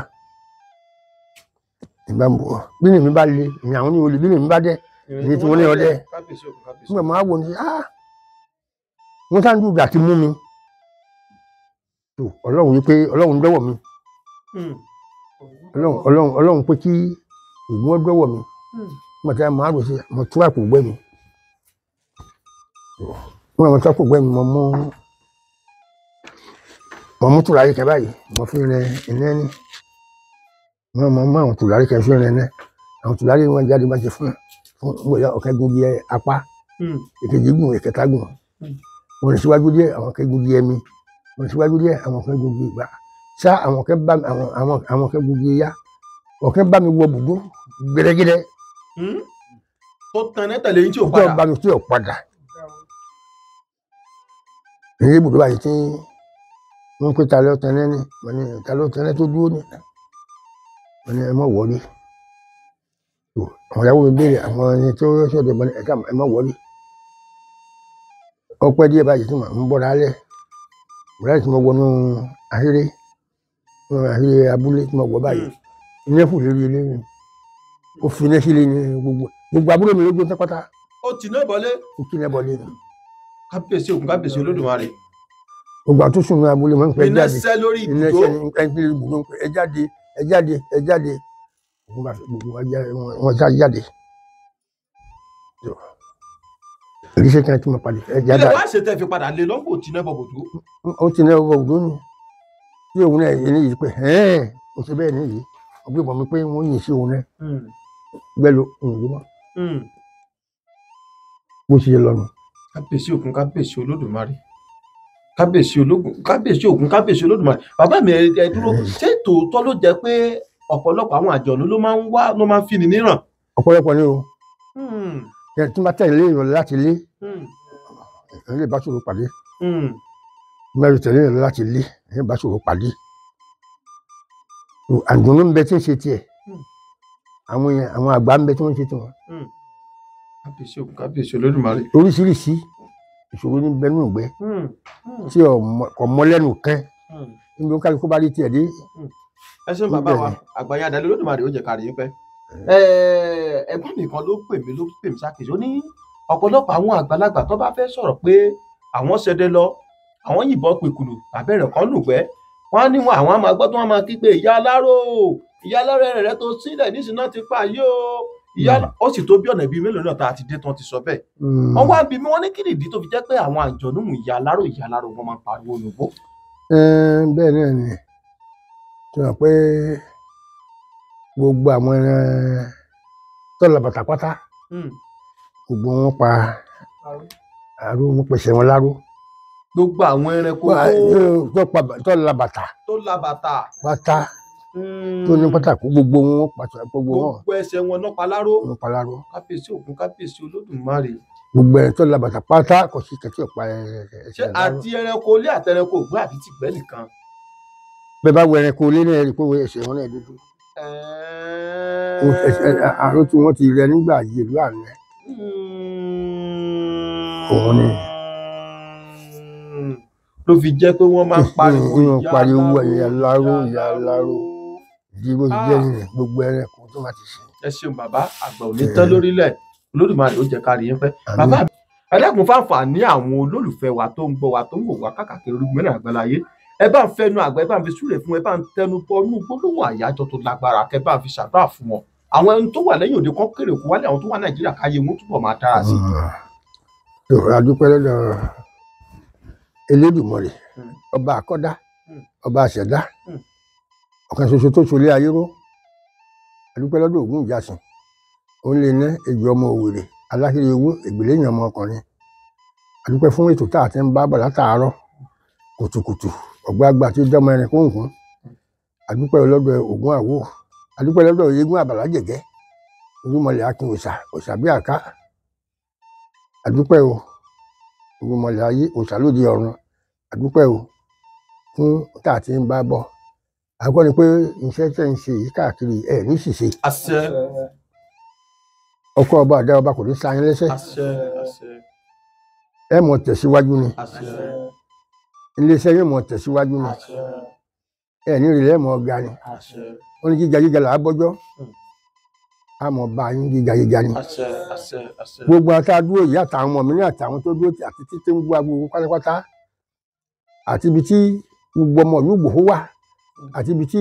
ìgbà mọ̀ bí ni mi bá le ìyẹn àwọn ní olè bí ni mi bá dẹ́ èyí tí wọ́n ní ọdẹ nígbà máa wò ní wọ́n sáà ń dùn ìgbà tí mú mi tó ọlọ́run wí pé ọlọ́run dọ́wọ́ mi ọlọ́run pé kí Ògún ó dọ́wọ́ mi nígbà tí a máa rò sí mo tú àpò gbẹ́ mi wọ́n mo tú àpò gbẹ́ mi mo mú tùràrí kan báyìí mo fi rẹ iná ní wọ́n mọ àwọn tùràrí kan fi rẹ iná àwọn tùràrí wọn jáde bá ṣe fún bóyá ọ̀kẹ́ gungi apá èkejì gùn ìkẹta gùn wọn ní síwájú díẹ̀ àwọn ọ̀kẹ́ gungi ẹ̀mí wọn ní síwájú díẹ̀ àwọn ọ̀kẹ́ gungi ìgbà sá àwọn ọ̀kẹ́ gungi yá ọ̀kẹ́ bá mi wọ bùdó gbẹdẹgẹdẹ. tó tan ẹ tẹ̀lé yín tí ò padà. tó bá mi tí ò padà. èyí ibùdó báyìí tí wọ́n pè ta ló tẹ̀lé ní wọ́n ní ta ló tẹ̀lé tó dúró ní wọ́n ní ẹ má wọlé. àwọn ìyàwó mi béèrè àwọn ẹni tó ṣọ̀dọ̀ bọ́ ní ẹ̀ka ẹ má wọlé. ọpẹ́ díẹ̀ báyìí tí mo ń bọ̀ lálẹ́ bọ̀dá tí mo wọnú ahéré abúlé tí mo wọ báyìí ilé fún lórí ilé mi ó fi iná sílé ní gbogbo abúlé mi ló gbé pátápátá. ó ti náà bọ́lé. ó kí náà bọ́lé ni. kábíyèsí Ògún kábíyèsí Olódùmarè. gbogbo àwọn tó sùn ní abúlé máa ń pẹ́ iná sẹ́ lórí ibùdó. ẹ jáde ẹ jáde ẹ jáde gbogbo wọn jáde. oríṣi kan tí mo padà ẹ jáde. ilé wa ṣe tẹ́ fi padà lé lọ́gbọ̀ ó ti náà bọ̀ bòdó. ó ti náà bọ̀ bòdó ni tí òun náà yé yìí pé ó ṣe bẹ́ẹ̀ nìyí ọgbẹ́ ìbọn mi pé wọ́n yìn sí òun náà bẹ́ẹ̀ ló ń lò mọ́ bó ṣe lọ́nu. kábíyèsí Ògún kábíyèsí Olódùmarè kábíyèsí Ògún kábíyèsí Olódùmarè bàbá mi ẹ dúró ṣé tòótọ́ ló jẹ́ pé ọ̀pọ̀lọpọ̀ àwọn àjọ̀nú ló máa ń fi ní níràn. ọ̀pọ̀lọpọ̀ ni o tí wọ́n bá tẹ̀lé ìrọ̀lẹ́ láti lé ilé bá ṣòro pàdé mẹ́rin tẹ̀lé ìrọ̀lẹ́ láti lé ilé bá ṣòro pàdé àjọ̀nú ń bẹ tí ń ṣe tiẹ̀ àwọn àgbà ń bẹ tí wọ́n ń ṣe tiwọn. kábíyèsí Ògún kábíyèsí Olódùmarè. oríṣiríṣi ìṣòro ní bẹnu ìgbẹ́ tí ọmọ lẹ́nu kẹ́ níbi kálukú bá rí tiẹ̀ dé. ẹ ṣeun bàbá wa àgbàyà àdàlẹ́ Olódùmarè ó jẹ́ kárí yín pẹ́. ẹ̀gbọ́n mi kan ló pè mí sákèjì ó ní ọ̀pọ̀lọpọ̀ àwọn àgbàlagbà tó bá fẹ́ sọ̀rọ̀ pé àwọn ṣẹdẹ lọ àwọn yìnbọn pèkùlù àbẹ̀rẹ̀ kan lùgbẹ́ wọ́n á ní àwọn àmọ́ gbọ́ tó wọ́n máa kí pé ìyá aláró rẹ̀ tó sílẹ̀ nísìnyí náà ti pa yìí o ìyá ó sì tó bí ọ̀nà bíi mélòó náà tá a ti dé tán ti sọ bẹ́ẹ̀. wọ́n wá bí mi wọ́n ní kí nìdí tó fi jẹ́ pé àwọn àjọ̀nú ìyá aláró wọn máa ń pariwo olùgbò. bẹ́ẹ̀ náà ni tí wọ́n pé gbogbo àwọn tọ́lá bàtàpátá gbogbo wọn pa àrò wọn pèsè wọn láró. gbogbo àwọn ẹranko tó la bàtà. tó la bàtà. bàtà tó ní pátákó gbogbo wọn pàtó gbogbo wọn. gbogbo ẹsẹ̀ wọn náà paláró. wọn paláró. kábíyèsí Ògún kábíyèsí Olódùmarè. gbogbo ẹni tó la bàtà pátá kò sí kẹtí ọ̀pá ẹsẹ̀. ṣé àti ẹranko ilé àtẹranko ògbó àbí tìgbẹ́ nìkan. bẹ́ẹ̀ bá wọ ẹranko ilé náà rí pé ẹsẹ̀ wọn náà dúdú. àrò tí wọ́n ti rẹ nígbà ìlú àná. òun ni. ló fi jẹ́ pé wọ́n máa ń pariwo ìyá aláró ìyá aláró ìdí bó ti jẹ́ nìyẹn gbogbo ẹranko tó máa ti ṣe. ẹ ṣeun bàbá àgbà ò ní tán lórílẹ̀ Olódùmarè ó jẹ́ ká rí yín pẹ́. bàbá ẹ dákun fáǹfààní àwọn olólùfẹ́ wa tó ń gbọ́ wa tó ń wò wá káàkiri orí mẹ́rin àgbáláyé ẹ bá ń fẹnu àgbà ẹ bá ń fi súre fún ẹ bá ń tẹnu bọ inú gbólóhùn àyájọ́ tó lágbára kẹ bá ń fi ṣàdúrà fún wọn àwọn ẹni tó wà lẹ́yìn òde kan kéré kó wálé àwọn tó wà Nàìjíríà káyé wọn túbọ̀ máa dára sí. a dúpẹ́ lọ́dọ̀ Elédùmarè ọba àkọ́dá ọba àṣẹ̀dá ọ̀kan ṣoṣo tó ṣolé ayé ró a dúpẹ́ lọ́dọ̀ Ògún Ìjàsìn òun lè ná èjì ọmọ Òwèrè alákìrí owó ègbèléyìn ọmọ ọkùnrin a dúpẹ́ fún ètò tá a ti ń bá bọ̀ látàárọ̀ kùtùkùtù ọ̀gbàgbà tí dọ́mọ ẹni kóńkún a dúpẹ́ lọ́dọ̀ Ògún Àwò a dúpẹ́ lọ́dọ̀ Eégún Àbàlá Jẹ̀gẹ́ Olúmọlẹ̀ Akin òòṣà bí àká a dúpẹ́ o Olúmọlẹ̀ ayé òòṣà lóde ọ̀run a dúpẹ́ o fún tá a ti ń bá bọ̀ àkọ́kọ́ ni pé iṣẹ́ tẹ̀ ń ṣe yìí káàkiri ẹ̀ ní ṣìṣe. àṣẹ. ọkọ ọba àdá ọba kò ní sáyẹn lẹ́sẹ̀. àṣẹ àṣẹ. ẹ mọ̀ tẹ̀síwájú ni. àṣẹ. iléeṣẹ́ yóò mọ̀ tẹ̀síwájú ni. àṣẹ. ẹ ní ìrìlẹ̀ mọ̀ ga ni. àṣẹ. ó ní gíga gíga là á bọ́jọ́. a mọ̀ bá yín gíga gíga ni. àṣẹ àṣẹ àṣẹ. gbogbo àtàdúró yìí àtàwọn ọmọ mi ní àtàwọn tó dúró àti títí ń gbọ́ agbègbè pátápátá àti ibi tí gbogbo ọmọ ìlú Ìgbòho wà àti ibi tí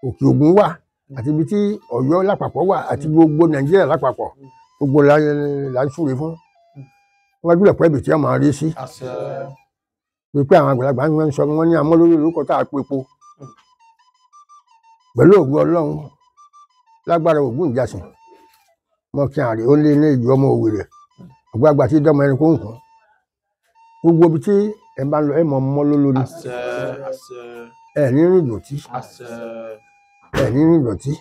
Òkè Ògùn wà àti ibi tí Ọ̀yọ́ lápapọ̀ wà àti gbogbo Nàìjíríà lápapọ̀ gbogbo là ń súre fún wọn gbọ́dọ̀ pẹ́ ibi tí wọ́n máa rí sí pé àwọn àgbàlagbà ń sọ wọn ní amọ́lórí orúkọ tá a pé epo pẹ̀lú ògùn Ọlọ́run lágbára Ògún Ìjàsìn mọ́kí àrè ó lé ní ìjọ ọmọ Òwèrè ọ̀gbàgbà tí dọ́mọ ẹni kóńkún gbogbo ibi tí ẹ bá lọ ẹ mọ̀ mọ́ lólórí ẹ ní rìn ìdọ̀tí ẹ ní rìn ìdọ̀tí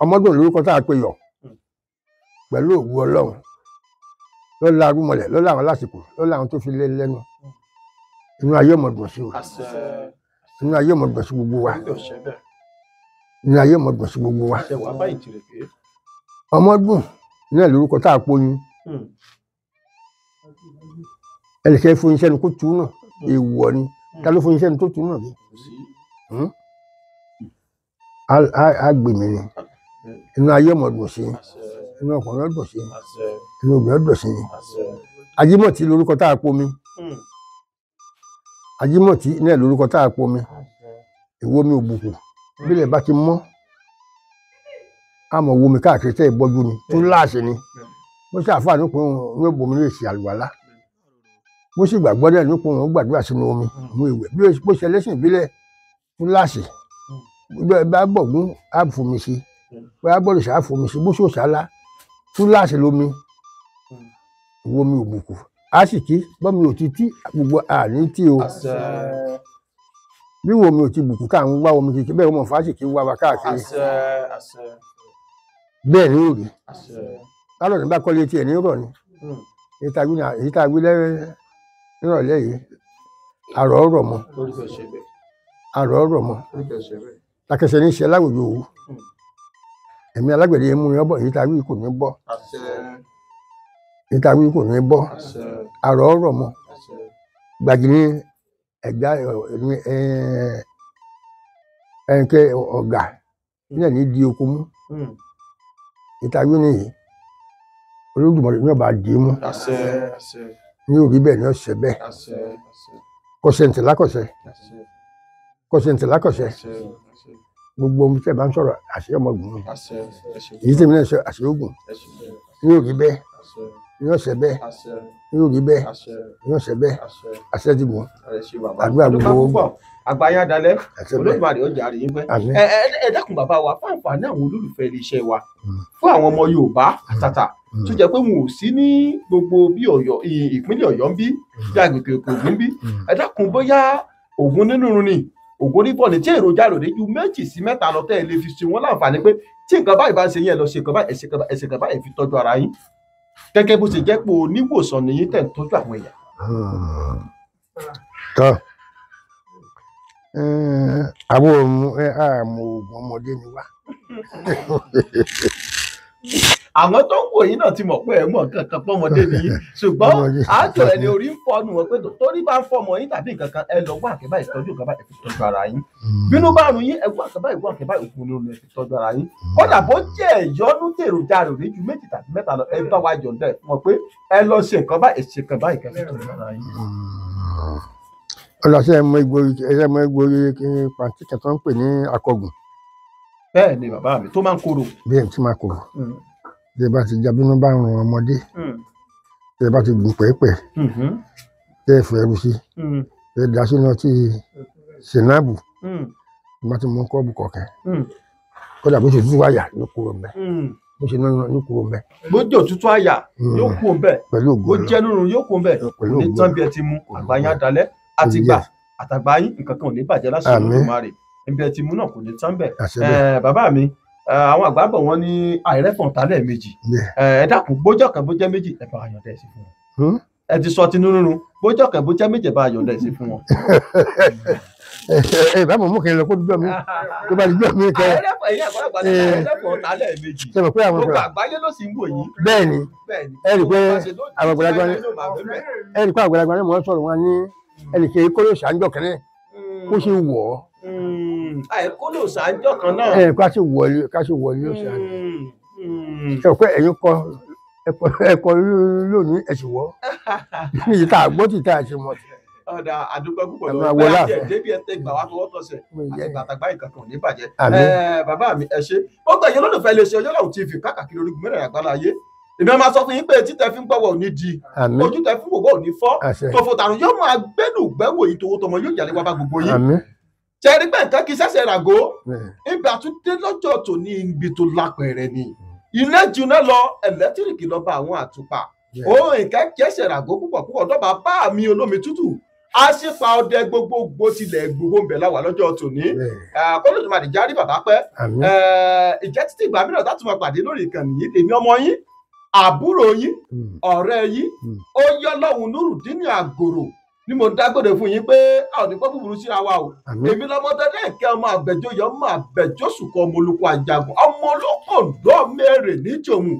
ọmọdún lórúkọ tá a pè yọ pẹ̀lú ògùn Ọlọ́run lọ́la arúmọlẹ̀ lọ́la àwọn lásìkò lọ́la àwọn tó fi lé lẹ́nu inú ayé ọmọdún sí o inú ayé ọmọdún sí gbogbo wa inú ayé ọmọdún sí gbogbo wa ọmọdún náà lórúkọ tá a pòyìn ẹnìkan fún iṣẹ́ ni kó tu náà èèwọ̀ ni ta ló fún iṣẹ́ ni tó tu náà bí a gbèmí ni inú ayé ọmọdún sí inú ọkùnrin ọdún sí inú obìnrin ọdún sí Ajímọ̀tí lórúkọ tá a pomi Ajímọ̀tí náà lórúkọ tá a pomi ìwọ mi òbùkù bílẹ̀ bá ti mọ́ àmọ̀ wo mi káàkiri tẹ́ ìbọ́jú ni tó láàṣẹ ni bó ṣe àfáà nípò ní òbòmí ní èsì àlùwàlá bó sì gbàgbọ́ dẹ̀ nípò wọn gbàdúrà sínú omi mú ìwẹ̀ bí bó ṣe ẹlẹ́sìn ìbílẹ̀ tó láàṣẹ bá bọ̀gún á fomi sí bá bọ̀rìṣà á fomi sí bó ṣe òṣàlá tó láàṣẹ lómi ìwọ mi òbùkù á sì kí bọ́mi ò ti tí gbogbo àní tí o bí wo mi ò ti bùkù káàún wá omi kékeré bẹ́ẹ̀ wọ́n fásitì wá wa káàkiri bẹ́ẹ̀ ni ó rí lálọ́ nígbà kọ́lé tiẹ̀ ní rọ̀ ni èyí tá a gbé nírọ̀lẹ́ yìí àrọ̀ ọ̀rọ̀ mọ́ àrọ̀ ọ̀rọ̀ mọ́ takẹsẹ̀ ní í ṣe aláwòye òwú ẹ̀mí alágbẹ̀dẹ mú ní ọbọ̀ èyí tá a wí kò ní bọ́ èyí tá a wí kò ní bọ́ àrọ̀ ọ̀rọ̀ mọ́ gbàgì ní ẹ̀dá ẹ̀ǹkẹ́ ọ̀gà nílẹ̀ ní di oko mú ìtàwé nìyí Olódùmarè ní ọba dì í mú ní òrí bẹ́ẹ̀ ní ọ̀sẹ̀ bẹ́ẹ̀ kọ̀sẹ̀ǹtì lákọ̀sẹ̀ kọ̀sẹ̀ǹtì lákọ̀sẹ̀ gbogbo ohun tí ẹ bá ń sọ̀rọ̀ àṣẹ ọmọgùn mi èyí tèmi náà sọ àṣẹ ogun ní òrí bẹ́ẹ̀ ní ọ̀sẹ̀ bẹ́ẹ̀ ní òrí bẹ́ẹ̀ ní ọ̀sẹ̀ bẹ́ẹ̀ àṣẹ ti gùn àdúrà gbogbo àgbáyé adalẹ Olódùmarè ọjà rè é pẹ ẹ dákun bàbá wa fún àǹfààní àwọn olólùfẹ́ iléeṣẹ́ wa fún àwọn ọmọ Yorùbá àtàtà tó jẹ́ pé wọn ò sí ní gbogbo bí Ọ̀yọ́ ìpínlẹ̀ Ọ̀yọ́ ń bí bí agbègbè Ògùn ń bí ẹ dákun bóyá Ògún nínú ni ògo ní fọ́ọ̀nì tí èròjà ròde ju 2 sí 3 lọ tẹ́ ẹ lè fi ṣe wọ́n láǹfààní pé tí nǹkan báyìí bá ń ṣe yín ẹ lọ ṣe nǹkan báyìí ẹ ṣe nǹkan báyìí fi tọ́jú ara yín gẹ́gẹ́ bó ṣe jẹ́ pé oníwòsàn nìyí tẹ̀ ń tọ́jú àwọn èèyàn. tọ́ àwọn àmọ́ oògùn ọmọdé ni wá. àwọn tó ń wò yín náà ti mọ̀ pé ẹ mọ̀ kankan pọ́mọdé nìyí ṣùgbọ́n àjọ ẹni orí ń fọ́nù wọn pé torí bá ń fọmọ yín tàbí nǹkan kan ẹ lọ wá àkẹ́bá ìtọ́jú nǹkan báyìí fi tọ́jú ara yín bínú bá rùn yín ẹ wá àkẹ́bá òkun ní olú ẹ fi tọ́jú ara yín kódà bó jẹ́ ìyọnu tèròjà rò ní ju 2 tàbí 3 lọ ẹ bá wa yọ̀ǹda ẹ̀ mọ̀ pé ẹ lọ ṣe nǹkan báyìí ṣe nǹkan báyìí kẹ́ fi tọ́jú ara yín. ọlọsẹ ẹmọ egbòogi pàǹtí kẹtọ ń pè ní akọgùn. bẹ́ẹ̀ ni bàbá mi tó máa ń korò. bẹ́ẹ̀ tí máa korò bí ẹ bá ti jábínú bá ń ràn ọmọdé bí ẹ bá ti gùn pẹ́ẹ́pẹ́ bí ẹ fẹ́ ẹrú sí bí ẹ dá sínú ọtí sinabu bí wọ́n ti mú kọ́ọ̀bù kọ̀ọ̀kan kódà bó ṣe tútù àyà yóò kúrò mbẹ́ bó ṣe náà yóò kúrò mbẹ́. bójú òtútù àyà yóò kúrò mbẹ́ pẹ̀lú ògùn bó jẹ́ nínú yóò kúrò mbẹ́ kò ní tán bí ẹ ti mú àgbáyé àdálẹ́ àti gbà àtàgbà yín nǹkan kan ò ní bàjẹ́ lásìkò Olódùmarè níbi ẹ ti mú náà kò ní tán bẹ́ẹ̀. bàbá mi àwọn àgbà bọ̀ wọ́n ní àìrẹ́fọ̀n tálẹ̀ méjì ẹ dákun bójọ́ kan bó jẹ́ méjì ẹ bá yọ̀ǹda ẹ̀ sí fún wọn. ẹ ti sọ tinú rírun bójọ́ kan bó jẹ́ méjì ẹ bá yọ̀ǹda ẹ̀ sí fún wọn. bá mọ̀ mú kí n lọ kó dúdú mi tó bá dúdú mi kẹ́. àìrẹ́fọ̀n tálẹ̀ méjì gbogbo àgbáyé ló sì ń wò yín. bẹ́ẹ̀ni ẹ rí i pé àwọn àgbàlagbà ni mo sọ̀rọ̀ wọn ní ẹnìkan kó ló ṣàǹjọ kan náà kó ṣe wọ̀ ọ́. àìkó ló ṣàǹjọ kan náà. ká ṣe wọlé ó ṣàǹjọ. ẹ pé ẹ̀yin ẹ̀kọ́ lónìí ẹ̀sìn wọ́ níyì tá a gbọ́ tí tá a ṣe mọ̀ sí. ọ̀dà àdúgbò púpọ̀ lọ bẹ́ẹ̀ àti ẹ̀dẹ́bí ẹ̀ tẹ́ gbà wá fọwọ́ tọ̀sẹ̀ àtàgbà ìkankan ò ní bàjẹ́. bàbá mi ẹ ṣe ó gbà yín lólùfẹ́ iléeṣẹ́ Ọjọ́lọ́run TV káàkiri orígun mẹ́rẹ̀ẹ̀rin àgbáńlá ayé èmi máa sọ fún yín pé títẹ fi ń gbọ́wọ́ ò ní di ojú tẹ fún gbogbo ò ní fọ́ tòfò tàrùn yóò máa gbẹ́nu gbẹ́wò yìí tòwó tọmọ yóò yàlẹ́ wá bá gbogbo yín ṣẹ́rí pé nǹkan kì í ṣẹ̀ṣẹ̀ ràgó ibi àtúndé lọ́jọ́ tó ní ibi tó lápẹ̀rẹ̀ ni iná jiná lọ ẹ̀lẹ́tíríkì lọ bá àwọn àtùpà nǹkan kì í ṣẹ̀ṣẹ̀ ràgó púpọ̀ dọ́bà bá mi olómi tútù àṣìpa ọdẹ gbogbogbò tilẹ̀ gbogbo ń bẹ̀ láwà lọ́jọ́ tòní kọ́lọ́dún máa dìjà rí bàbá pẹ́ ìjẹ́ títí ìgbà mìíràn tá tún máa pàdé lórí ìkànnì yìí èmi ọmọ yín àbúrò yín ọ̀rẹ́ yín ó yọ lọ́hùn Nurudeen Àgòrò ni mo dágbére fún yín pé a ò ní pọ́ búburú síra wa o èmi lọ́mọdé lẹ́ẹ̀kẹ́ ọmọ àbẹ̀jọyọ̀ ọmọ àbẹ̀jọ́sùkọ ọmọ olùkọ àjàgùn ọmọ olókòndó mẹ́rẹ̀ níjòmù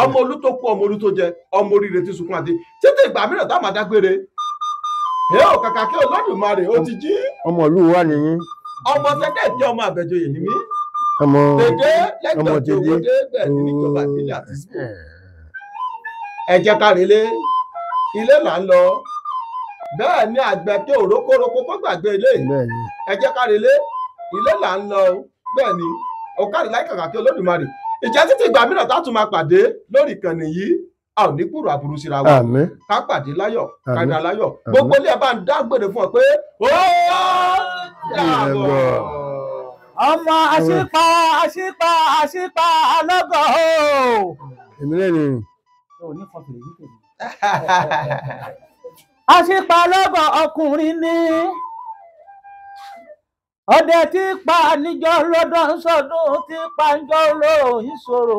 ọmọ olú tó kú ọmọ olú tó jẹ ọmọ oríire tí sunkún àti títí ìgbà mìíràn tá a máa dágbére ò kàkà kí Olódùmarè ó ti jí. ọmọ ìlú wa nìyí. ọmọ tẹ́tẹ́ jẹ́ ọmọ àbẹ̀jọyè ni mí. ọmọ lẹ́gbẹ̀ẹ́ tí owó dé bẹ́ẹ̀ ni níjọba ìbílẹ̀ àti sípò. ẹ jẹ́ ká relé ilé là ń lọ bẹ́ẹ̀ ni àgbẹ̀ tó òrókórókó kó gbàgbé ilé ẹ jẹ́ ká relé ilé là ń lọ bẹ́ẹ̀ ni ọ̀kadì láì kàkà kí Olódùmarè ìjẹ́ títí ìgbà mìíràn tá a tún máa pàdé lórí ìkànnì yìí a ò ní kúrò àbúrú síra wa ká pàdé láyọ̀ ká dá láyọ̀ gbogbo ilé ẹ bá ń dágbére fún ọ pé ó dàbọ̀. ọmọ àṣìpá alọ́gọ̀ o. èmi lẹ́nu. àṣìpá alọ́gọ̀ ọkùnrin ni ọdẹ tí pa níjọ́ lọ́dọ̀ ń sọdún tí pa níjọ́ lóòrùn ìṣòro.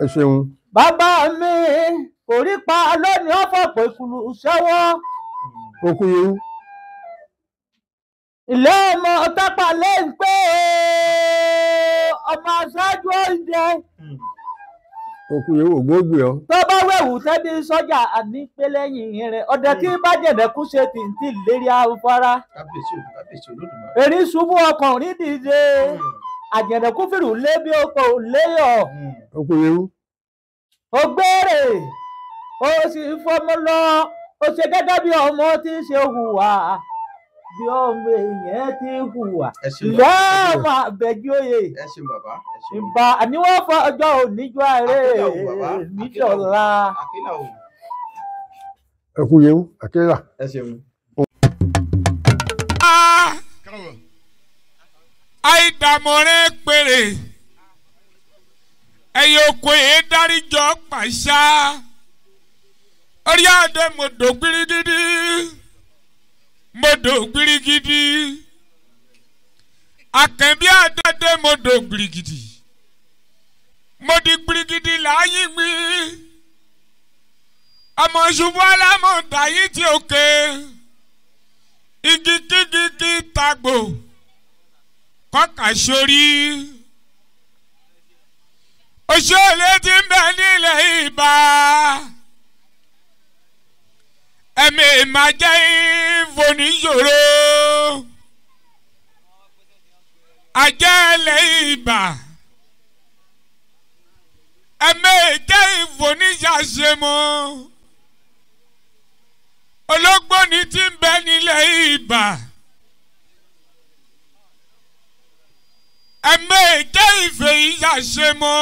ẹ ṣeun. bàbá mi kò rí pa lónìí ọ̀fọ̀ pé kùlù ṣẹ́wọ́. okú yẹn. ilé ọmọ tápà lè ń pé ọmọ aṣáájú oúnjẹ. okú yẹn ò gbóògbé ọ. tó bá wẹ̀wù tẹ́bí sọ́jà àní pé lẹ́yìn rẹ̀ ọ̀dẹ tí bá jẹ̀dẹ̀kú ṣe tìǹtì lérí afárá. erin ṣubú ọkùnrin dìde àjẹ̀dẹ̀kú fìrù lé bí oko léyọ̀. okú yẹn. ó gbére ó sì fọmọ lọ ó ṣe gẹ́gẹ́ bí ọmọ tí ń ṣe hùwà bí ọmọ èèyàn ti hùwà lọ́mọ àbẹ̀jọ́yè ìbá àníwọ̀n fọ ọjọ́ oníjọ́ ààrẹ níjọ́lá. ẹ kú yẹn àkẹ́rà. àìdàmọ̀rẹ́ péré ẹ̀yẹ oko yẹn dáríjọ́ pàṣá orí àdé mo dògbìrì dídí Modo gbirigidi. Akànbí àdàdé modo gbirigidi. Modi gbirigidi láyé mi. Ọmọ ṣubú alámọ̀dá yìí tí òkè. Igi kígigi tagbo. Kọ́kà sórí. Òṣèlè ti ń bẹ nílẹ̀ Ìbà. Ẹ̀mí máa jẹ́ ìfòníyòrò. Àjẹ́lẹ̀ Ìbà. Ẹ̀mí jẹ́ ìfòníyàṣemọ́. Ológbòní ti ń bẹ nílẹ̀ Ìbà. Ẹ̀mí jẹ́ ìfèyíyàṣemọ́.